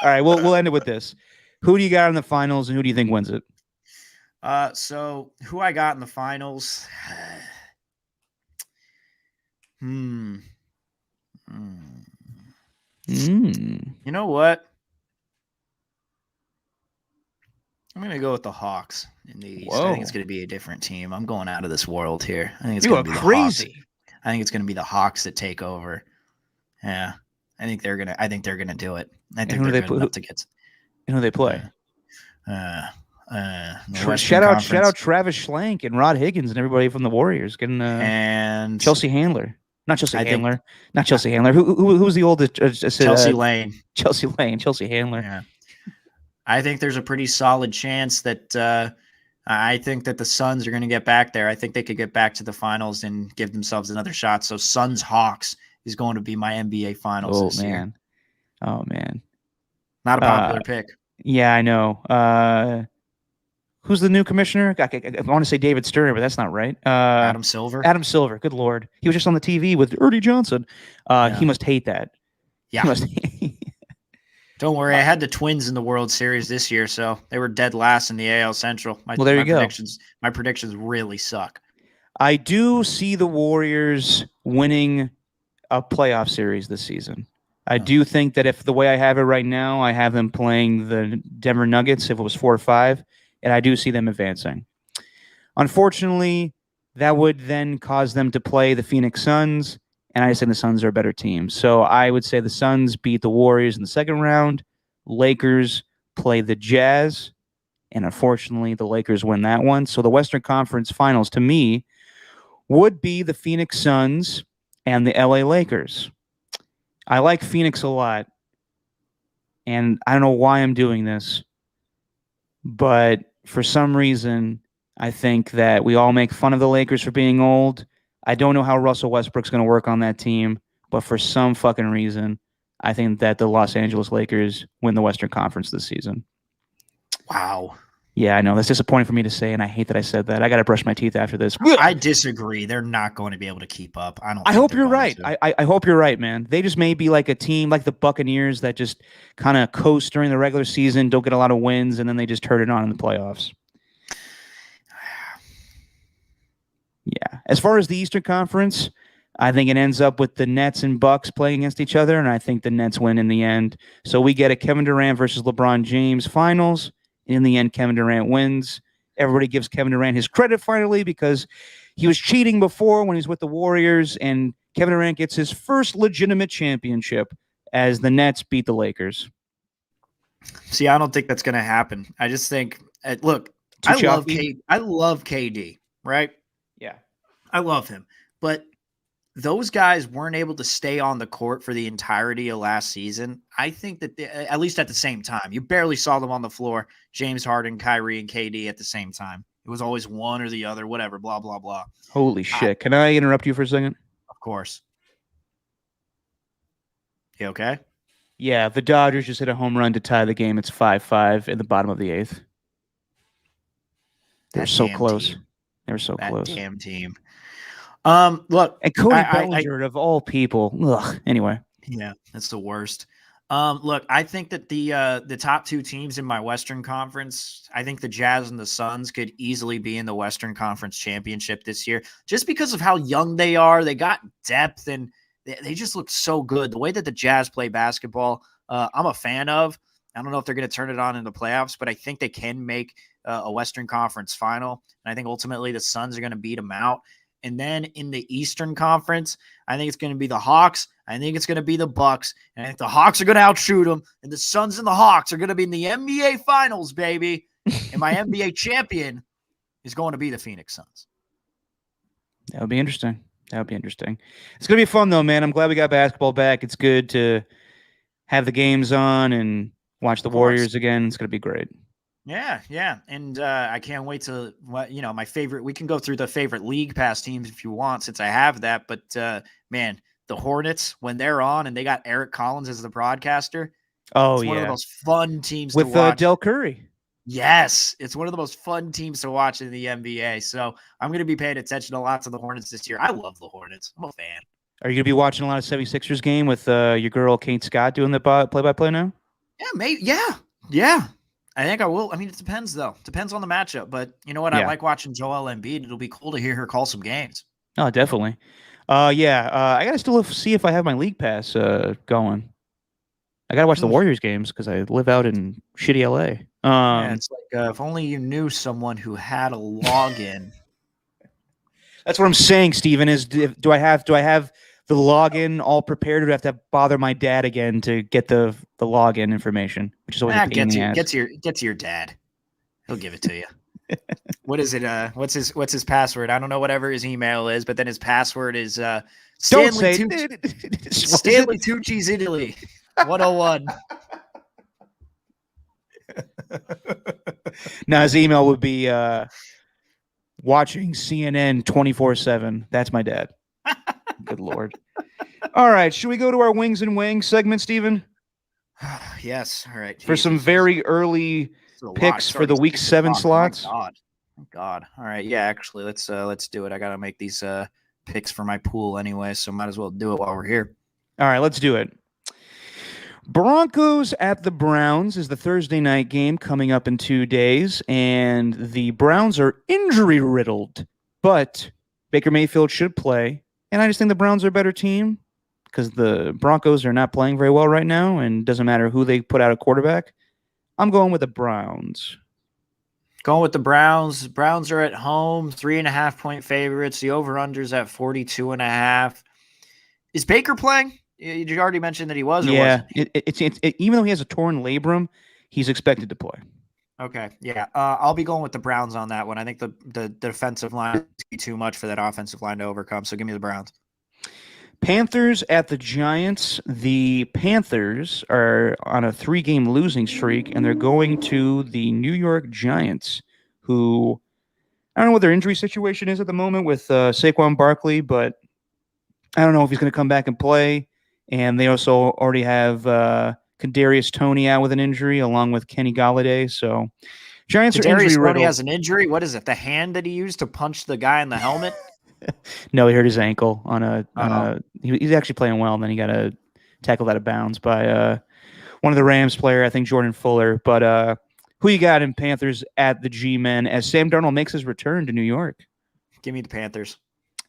All right, we'll end it with this. Who do you got in the finals and who do you think wins it? So who I got in the finals? You know what? I'm going to go with the Hawks in the East. I think it's going to be a different team. I'm going out of this world here. I think it's going to be crazy. The Hawks. I think it's going to be the Hawks that take over. Yeah. I think they're going to do it. I think they're good enough to get. And who they play? Shout out Travis Schlenk and Rod Higgins and everybody from the Warriors getting and Chelsea Handler. Not Chelsea Handler. Not Chelsea Handler. Who's the oldest? Chelsea Lane. Chelsea Handler. Yeah. I think there's a pretty solid chance that I think that the Suns are going to get back there. I think they could get back to the finals and give themselves another shot. So Suns Hawks is going to be my NBA finals this year. Oh man. Not a popular pick. Yeah, I know. Who's the new commissioner? I want to say David Stern, but that's not right. Adam Silver. Adam Silver. Good Lord. He was just on the TV with Ernie Johnson. He must hate that. Yeah. Don't worry. I had the Twins in the World Series this year, so they were dead last in the AL Central. There you go. My predictions really suck. I do see the Warriors winning a playoff series this season. I do think that if the way I have it right now, I have them playing the Denver Nuggets if it was 4-5, and I do see them advancing. Unfortunately, that would then cause them to play the Phoenix Suns, and I just think the Suns are a better team. So I would say the Suns beat the Warriors in the second round. Lakers play the Jazz, and unfortunately, the Lakers win that one. So the Western Conference Finals, to me, would be the Phoenix Suns and the LA Lakers. I like Phoenix a lot, and I don't know why I'm doing this, but for some reason, I think that we all make fun of the Lakers for being old. I don't know how Russell Westbrook's going to work on that team, but for some fucking reason, I think that the Los Angeles Lakers win the Western Conference this season. Wow. Yeah, I know. That's disappointing for me to say, and I hate that I said that. I got to brush my teeth after this. I disagree. They're not going to be able to keep up. I hope you're right. I hope you're right, man. They just may be like a team like the Buccaneers that just kind of coast during the regular season, don't get a lot of wins, and then they just turn it on in the playoffs. Yeah. As far as the Eastern Conference, I think it ends up with the Nets and Bucks playing against each other, and I think the Nets win in the end. So we get a Kevin Durant versus LeBron James finals. In the end, Kevin Durant wins. Everybody gives Kevin Durant his credit finally because he was cheating before when he was with the Warriors, and Kevin Durant gets his first legitimate championship as the Nets beat the Lakers. See, I don't think that's going to happen. I just think, look, Too I love chalky? I love KD, right? Yeah. I love him, but those guys weren't able to stay on the court for the entirety of last season. I think that at least at the same time, you barely saw them on the floor. James Harden, Kyrie, and KD at the same time. It was always one or the other, whatever, blah, blah, blah. Holy shit. Can I interrupt you for a second? Of course. You okay? Yeah, the Dodgers just hit a home run to tie the game. It's 5-5 in the bottom of the 8th. They were so close. Team. They were so close. That damn team. Look, and Cody Bellinger of all people. Ugh. Anyway, yeah, that's the worst. Look, I think that the top two teams in my Western Conference, I think the Jazz and the Suns could easily be in the Western Conference Championship this year, just because of how young they are. They got depth and they just look so good. The way that the Jazz play basketball, I'm a fan of. I don't know if they're going to turn it on in the playoffs, but I think they can make a Western Conference final. And I think ultimately the Suns are going to beat them out. And then in the Eastern Conference, I think it's going to be the Hawks. I think it's going to be the Bucks. And I think the Hawks are going to outshoot them. And the Suns and the Hawks are going to be in the NBA Finals, baby. And my NBA champion is going to be the Phoenix Suns. That would be interesting. It's going to be fun, though, man. I'm glad we got basketball back. It's good to have the games on and watch the Warriors again. It's going to be great. Yeah. And I can't wait to, my favorite, we can go through the favorite League Pass teams if you want, since I have that. But, man, the Hornets, when they're on and they got Eric Collins as the broadcaster. Oh, it's one of the most fun teams to watch. With Del Curry. Yes, it's one of the most fun teams to watch in the NBA. So I'm going to be paying attention a lot to the Hornets this year. I love the Hornets. I'm a fan. Are you going to be watching a lot of 76ers game with your girl Kate Scott doing the play-by-play now? Yeah, maybe. Yeah. I think I will. I mean, it depends, though. Depends on the matchup. But you know what? I like watching Joel Embiid. It'll be cool to hear her call some games. Oh, definitely. I got to still see if I have my League Pass going. I got to watch the Warriors games because I live out in shitty LA. It's like if only you knew someone who had a login. That's what I'm saying, Steven, is do I have the login all prepared, or do I have to bother my dad again to get the login information, which is always a pain in the ass. Get to your dad. He'll give it to you. What is it? What's his password? I don't know whatever his email is, but then his password is Stanley Tucci's Italy 101. Now his email would be watching CNN 24/7. That's my dad. Good Lord. All right, should we go to our Wings and Wangs segment, Steven? Yes. All right. For some very early picks for the Week 7 slots. Thank God. All right. Yeah, actually, let's do it. I got to make these picks for my pool anyway, so might as well do it while we're here. All right, let's do it. Broncos at the Browns is the Thursday night game coming up in 2 days, and the Browns are injury-riddled, but Baker Mayfield should play, and I just think the Browns are a better team because the Broncos are not playing very well right now, and it doesn't matter who they put out a quarterback. I'm going with the Browns. Going with the Browns. Browns are at home, 3.5-point favorites. The over-under's at 42.5. Is Baker playing? You already mentioned that he was. Or yeah, even though he has a torn labrum, he's expected to play. Okay, yeah. I'll be going with the Browns on that one. I think the defensive line is too much for that offensive line to overcome, so give me the Browns. Panthers at the Giants. The Panthers are on a 3-game losing streak, and they're going to the New York Giants, who I don't know what their injury situation is at the moment with Saquon Barkley, but I don't know if he's going to come back and play. And they also already have Kadarius Toney out with an injury, along with Kenny Golladay. So Giants are injury riddled. Toney has an injury. What is it? The hand that he used to punch the guy in the helmet? No, he hurt his ankle on a. He's actually playing well, and then he got tackled out of bounds by one of the Rams player, I think Jordan Fuller. But who you got in Panthers at the G-Men as Sam Darnold makes his return to New York? Give me the Panthers.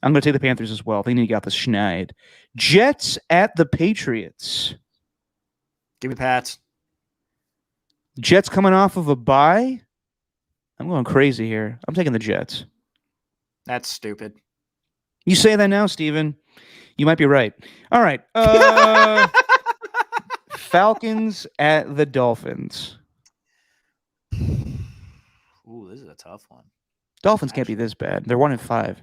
I'm going to take the Panthers as well. They need to get the schneid. Jets at the Patriots. Give me Pats. Jets coming off of a bye. I'm going crazy here. I'm taking the Jets. That's stupid. You say that now, Steven. You might be right. All right. Falcons at the Dolphins. Ooh, this is a tough one. Dolphins can't be this bad. They're 1-5.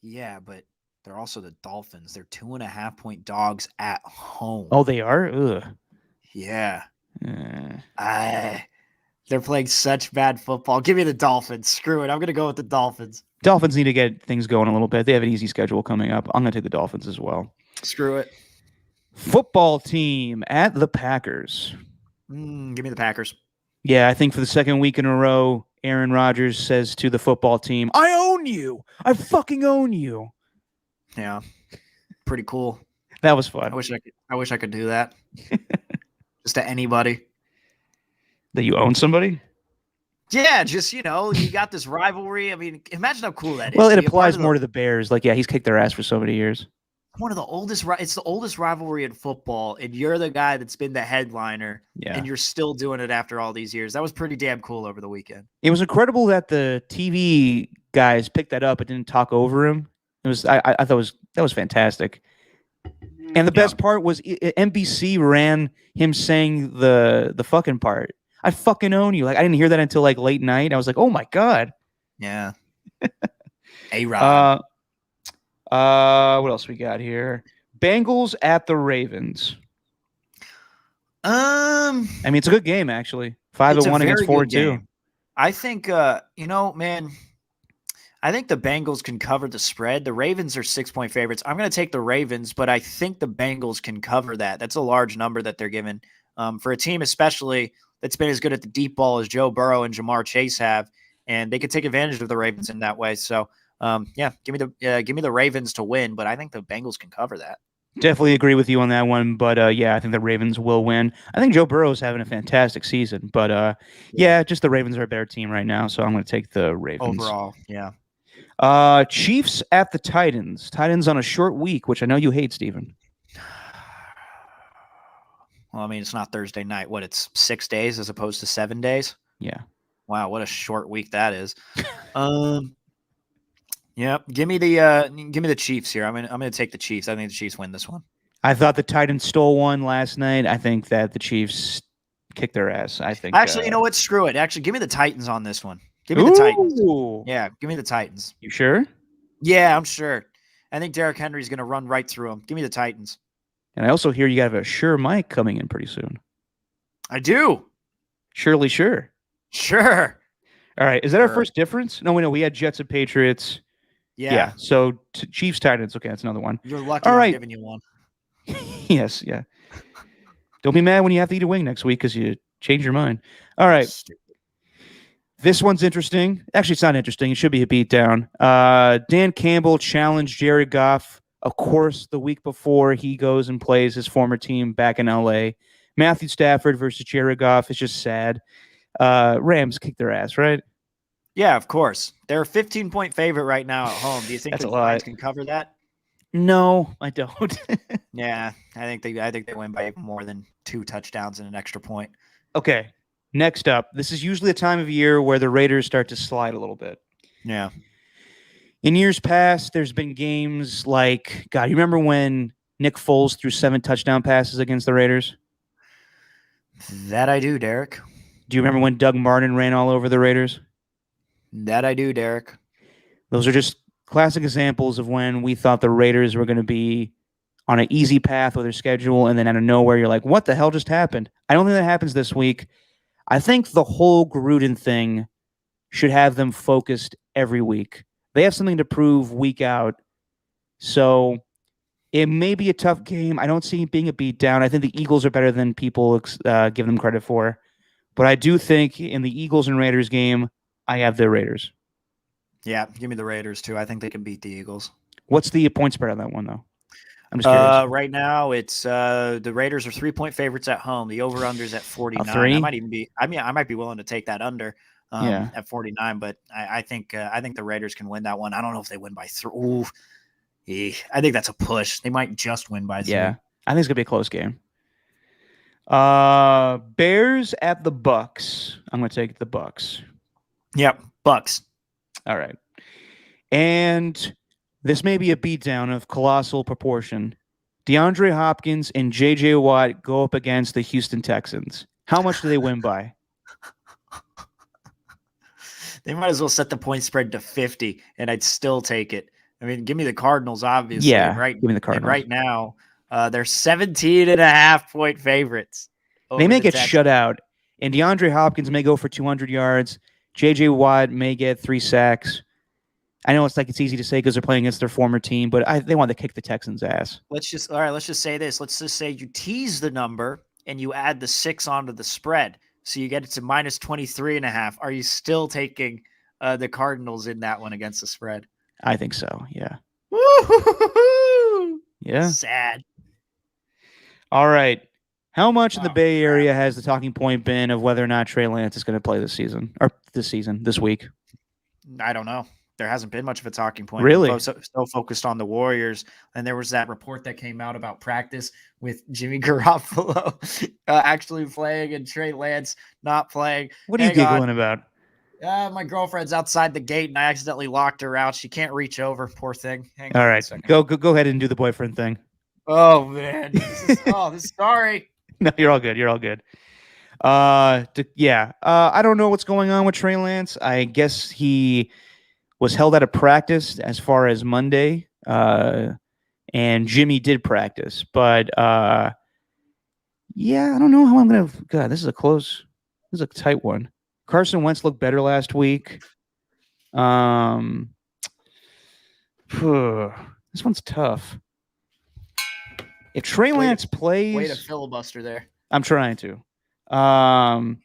Yeah, but they're also the Dolphins. They're 2.5-point dogs at home. Oh, they are? Ugh. Yeah. Uh, They're playing such bad football. Give me the Dolphins. Screw it. I'm going to go with the Dolphins. Dolphins need to get things going a little bit. They have an easy schedule coming up. I'm going to take the Dolphins as well. Screw it. Football team at the Packers. Give me the Packers. Yeah, I think for the second week in a row, Aaron Rodgers says to the football team, I own you. I fucking own you. Yeah. Pretty cool. That was fun. I wish I could do that. Just to anybody. That you own somebody? Yeah, just, you got this rivalry. I mean, imagine how cool that is. Well, it applies more to the Bears. Like, yeah, he's kicked their ass for so many years. One of the oldest, it's the oldest rivalry in football, and you're the guy that's been the headliner, and you're still doing it after all these years. That was pretty damn cool over the weekend. It was incredible that the TV guys picked that up and didn't talk over him. It was, I thought that was fantastic. And the best part was NBC ran him saying the fucking part. I fucking own you. Like, I didn't hear that until like late night. I was like, oh my God. Yeah. A-Rod. What else we got here? Bengals at the Ravens. I mean, it's a good game actually. 5-1 against 4-2. I think man, I think the Bengals can cover the spread. The Ravens are 6-point favorites. I'm going to take the Ravens, but I think the Bengals can cover that. That's a large number that they're given for a team, especially that's been as good at the deep ball as Joe Burrow and Jamar Chase have, and they could take advantage of the Ravens in that way. So, give me the Ravens to win, but I think the Bengals can cover that. Definitely agree with you on that one, but I think the Ravens will win. I think Joe Burrow is having a fantastic season, but just the Ravens are a better team right now, so I'm going to take the Ravens overall. Yeah. Chiefs at the Titans. Titans on a short week, which I know you hate, Steven. Well, I mean, it's not Thursday night. What, it's 6 days as opposed to 7 days? Yeah. Wow, what a short week that is. Yeah, give me the Chiefs here. I'm gonna take the Chiefs. I think the Chiefs win this one. I thought the Titans stole one last night. I think that the Chiefs kicked their ass. I think. Actually, you know what? Screw it. Actually, give me the Titans on this one. Give me the Titans. Yeah, give me the Titans. You sure? Yeah, I'm sure. I think Derrick Henry's going to run right through them. Give me the Titans. And I also hear you have a sure Mike coming in pretty soon. I do. Surely sure. Sure. All right. Is that our first difference? No, we had Jets and Patriots. Yeah. So Chiefs, Titans. Okay, that's another one. You're lucky I'm giving you one. Yes, yeah. Don't be mad when you have to eat a wing next week because you change your mind. All right. This one's interesting. Actually, it's not interesting. It should be a beatdown. Dan Campbell challenged Jared Goff. Of course, the week before he goes and plays his former team back in L.A. Matthew Stafford versus Jared Goff is just sad. Rams kick their ass, right? Yeah, of course. They're a 15-point favorite right now at home. Do you think the Lions can cover that? No, I don't. Yeah, I think they win by more than 2 touchdowns and an extra point. Okay. Next up, this is usually a time of year where the Raiders start to slide a little bit. Yeah. In years past, there's been games like, God, you remember when Nick Foles threw 7 touchdown passes against the Raiders? That I do, Derek. Do you remember when Doug Martin ran all over the Raiders? That I do, Derek. Those are just classic examples of when we thought the Raiders were going to be on an easy path with their schedule, and then out of nowhere, you're like, what the hell just happened? I don't think that happens this week. I think the whole Gruden thing should have them focused every week. They have something to prove week out. So it may be a tough game. I don't see it being a beatdown. I think the Eagles are better than people give them credit for. But I do think in the Eagles and Raiders game, I have the Raiders. Yeah, give me the Raiders too. I think they can beat the Eagles. What's the point spread on that one, though? I'm just curious. Right now, it's the Raiders are 3-point favorites at home. The over/under's at 49. I might be willing to take that under at 49, but I think the Raiders can win that one. I don't know if they win by 3. Ooh, I think that's a push. They might just win by 3. Yeah, I think it's gonna be a close game. Bears at the Bucks. I'm gonna take the Bucks. Yep, Bucks. All right. And this may be a beatdown of colossal proportion. DeAndre Hopkins and J.J. Watt go up against the Houston Texans. How much do they win by? They might as well set the point spread to 50, and I'd still take it. I mean, give me the Cardinals, obviously. Yeah, and right, give me the Cardinals. And right now, they're 17.5-point favorites. They may get shut out, and DeAndre Hopkins may go for 200 yards. J.J. Watt may get 3 sacks. I know it's easy to say because they're playing against their former team, but they want to kick the Texans' ass. Let's just say this. Let's just say you tease the number and you add the 6 onto the spread. So you get it to minus 23.5. Are you still taking the Cardinals in that one against the spread? I think so. Yeah. Woo-hoo-hoo-hoo! Yeah. Sad. All right. How much in the Bay Area has the talking point been of whether or not Trey Lance is going to play this week? I don't know. There hasn't been much of a talking point. Really? So focused on the Warriors. And there was that report that came out about practice with Jimmy Garoppolo actually playing and Trey Lance not playing. What are you giggling about? My girlfriend's outside the gate and I accidentally locked her out. She can't reach over. Poor thing. All right. Go ahead and do the boyfriend thing. Oh, man. Sorry. No, you're all good. You're all good. I don't know what's going on with Trey Lance. I guess he was held out of practice as far as Monday, and Jimmy did practice. But, I don't know how I'm going to – God, this is a tight one. Carson Wentz looked better last week. This one's tough. If Trey Lance plays... Way to filibuster there. I'm trying to. I'm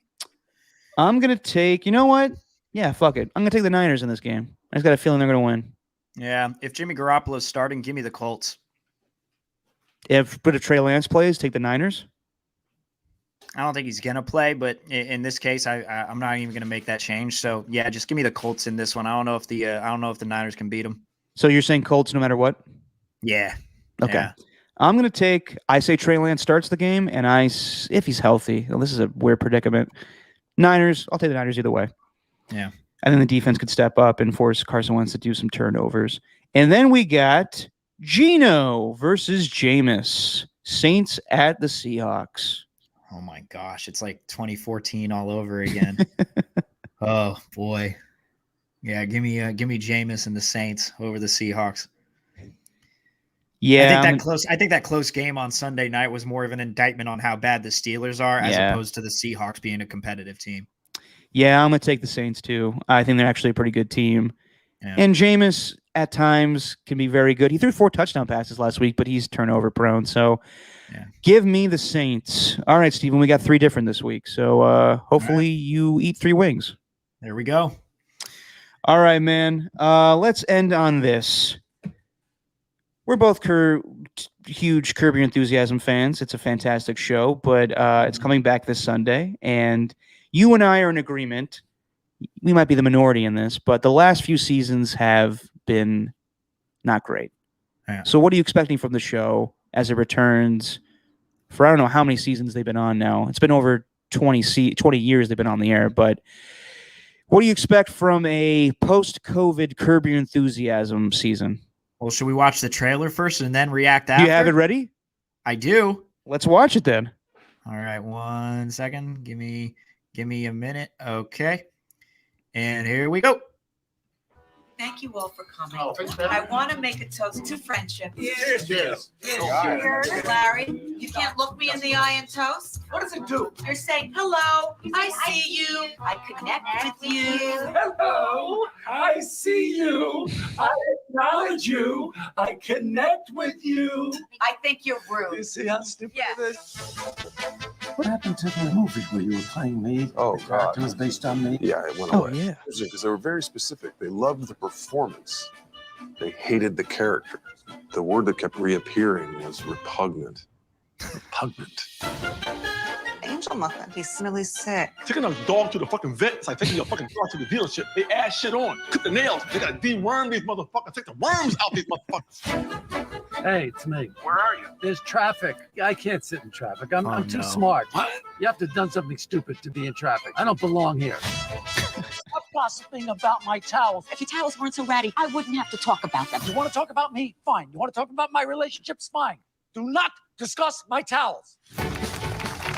going to take... You know what? Yeah, fuck it. I'm going to take the Niners in this game. I just got a feeling they're going to win. Yeah, if Jimmy Garoppolo's starting, give me the Colts. If Trey Lance plays, take the Niners? I don't think he's going to play, but in this case, I'm not even going to make that change. So, yeah, just give me the Colts in this one. I don't know if the Niners can beat them. So you're saying Colts no matter what? Yeah. Okay. Yeah. I'm going to I say Trey Lance starts the game, and if he's healthy, well, this is a weird predicament. Niners, I'll take the Niners either way. Yeah. I think the defense could step up and force Carson Wentz to do some turnovers. And then we got Geno versus Jameis. Saints at the Seahawks. Oh, my gosh. It's like 2014 all over again. Oh, boy. Yeah, give me Jameis and the Saints over the Seahawks. Yeah, I think that close game on Sunday night was more of an indictment on how bad the Steelers are as opposed to the Seahawks being a competitive team. Yeah, I'm going to take the Saints too. I think they're actually a pretty good team. Yeah. And Jameis at times can be very good. He threw 4 touchdown passes last week, but he's turnover prone. So give me the Saints. All right, Steven, we got 3 different this week. So hopefully you eat 3 wings. There we go. All right, man. Let's end on this. We're both huge Curb Your Enthusiasm fans. It's a fantastic show, but it's coming back this Sunday, and you and I are in agreement. We might be the minority in this, but the last few seasons have been not great. Yeah. So what are you expecting from the show as it returns for I don't know how many seasons they've been on now? It's been over 20 years they've been on the air, but what do you expect from a post-COVID Curb Your Enthusiasm season? Well, should we watch the trailer first and then react after? Do you have it ready? I do. Let's watch it then. All right, 1 second. Give me a minute. Okay. And here we go. Thank you all for coming. I want to make a toast to friendship. Yes. Cheers, Larry. You can't look me in the eye and toast. What does it do? You're saying, hello, I see you. I connect with you. Hello, I see you. I acknowledge you. I connect with you. I think you're rude. You see how stupid Yes. it is? What happened to the movie where you were playing me? Oh, The God. character was based on me? Yeah, it went away. yeah. Because they were very specific. They loved the performance. They hated the character. The word that kept reappearing was repugnant. Repugnant. Angel Muffin. He's really sick. Taking a dog to the fucking vet, it's like taking your fucking car to the dealership. They add shit on. Cut the nails. They gotta deworm these motherfuckers. Take the worms out these motherfuckers. Hey, it's me. Where are you? There's traffic. I can't sit in traffic. I'm too no. smart. What? You have to have done something stupid to be in traffic. I don't belong here. Stop gossiping about my towels. If your towels weren't so ratty, I wouldn't have to talk about them. You want to talk about me? Fine. You want to talk about my relationships? Fine. Do not discuss my towels.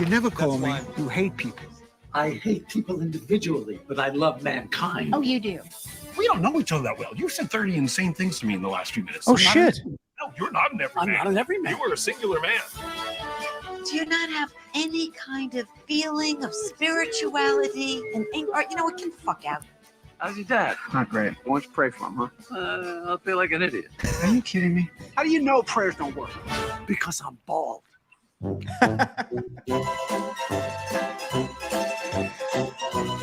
You never call me. You hate people. I hate people individually, but I love mankind. Oh, you do? We don't know each other that well. You said 30 insane things to me in the last few minutes. Oh, shit. No, you're not an everyman. I'm not an everyman. You were a singular man. Do you not have any kind of feeling of spirituality and or get the fuck out? How's your dad? Not great. Why don't you pray for him, huh? I'll feel like an idiot. Are you kidding me? How do you know prayers don't work? Because I'm bald.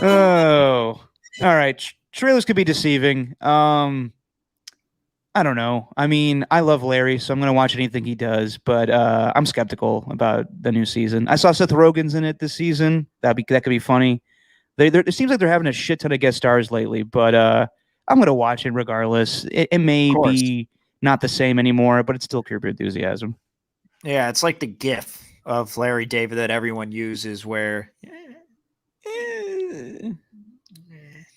Oh, all right. Trailers could be deceiving. I don't know. I mean, I love Larry, so I'm going to watch anything he does, but I'm skeptical about the new season. I saw Seth Rogen's in it this season. That could be funny. It seems like they're having a shit ton of guest stars lately, but I'm going to watch it regardless. It may be not the same anymore, but it's still Curb Your Enthusiasm. Yeah, it's like the GIF of Larry David that everyone uses, where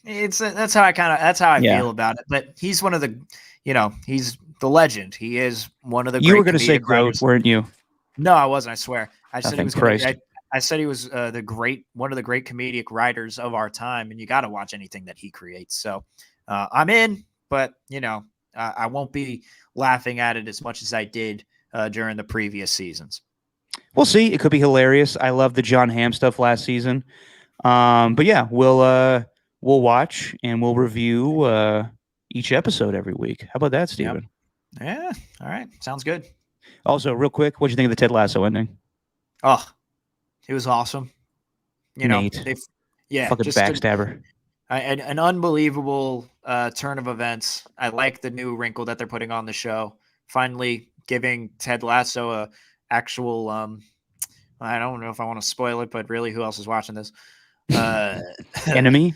that's how I feel about it. But he's one of the, he's the legend. He is one of the. You were going to say GOAT, weren't you? No, I wasn't. I swear. I said he was. I said he was one of the great comedic writers of our time, and you got to watch anything that he creates. So I'm in, but I won't be laughing at it as much as I did during the previous seasons. We'll see. It could be hilarious. I love the John Hamm stuff last season. But yeah, we'll watch and we'll review each episode every week. How about that, Steven? Yep. Yeah. All right. Sounds good. Also, real quick, what'd you think of the Ted Lasso ending? Oh, it was awesome. Nate. Fucking just backstabber. An unbelievable turn of events. I like the new wrinkle that they're putting on the show. Finally giving Ted Lasso a actual I don't know if I want to spoil it, but really, who else is watching this? Enemy?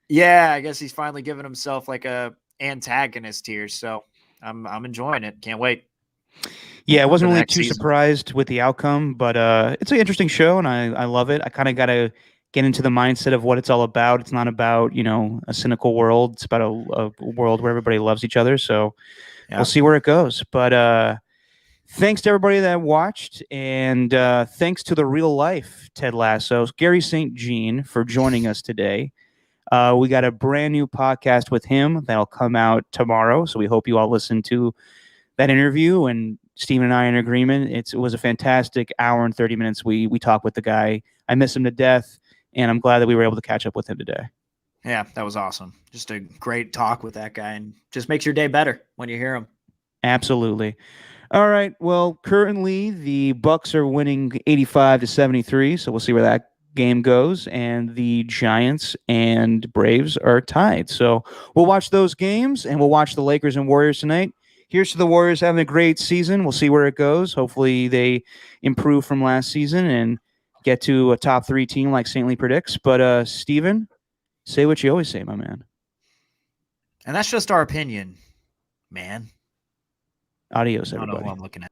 Yeah, I guess he's finally given himself like a antagonist here. So I'm enjoying it. Can't wait. Yeah, I wasn't really too surprised with the outcome, but it's an interesting show, and I love it. I kind of got to get into the mindset of what it's all about. It's not about, a cynical world. It's about a world where everybody loves each other. So we'll see where it goes. But thanks to everybody that watched, and thanks to the real life Ted Lasso, Garry St. Jean, for joining us today. We got a brand new podcast with him that'll come out tomorrow. So we hope you all listen to that interview, and Steven and I are in agreement. It was a fantastic hour and 30 minutes. We talked with the guy. I miss him to death, and I'm glad that we were able to catch up with him today. Yeah, that was awesome. Just a great talk with that guy, and just makes your day better when you hear him. Absolutely. All right. Well, currently the Bucks are winning 85-73, so we'll see where that game goes, and the Giants and Braves are tied. So we'll watch those games, and we'll watch the Lakers and Warriors tonight. Here's to the Warriors having a great season. We'll see where it goes. Hopefully they improve from last season and get to a top 3 team like St. Lee predicts. But Steven, say what you always say, my man. And that's just our opinion, man. Adios, I don't everybody. know who I'm looking at.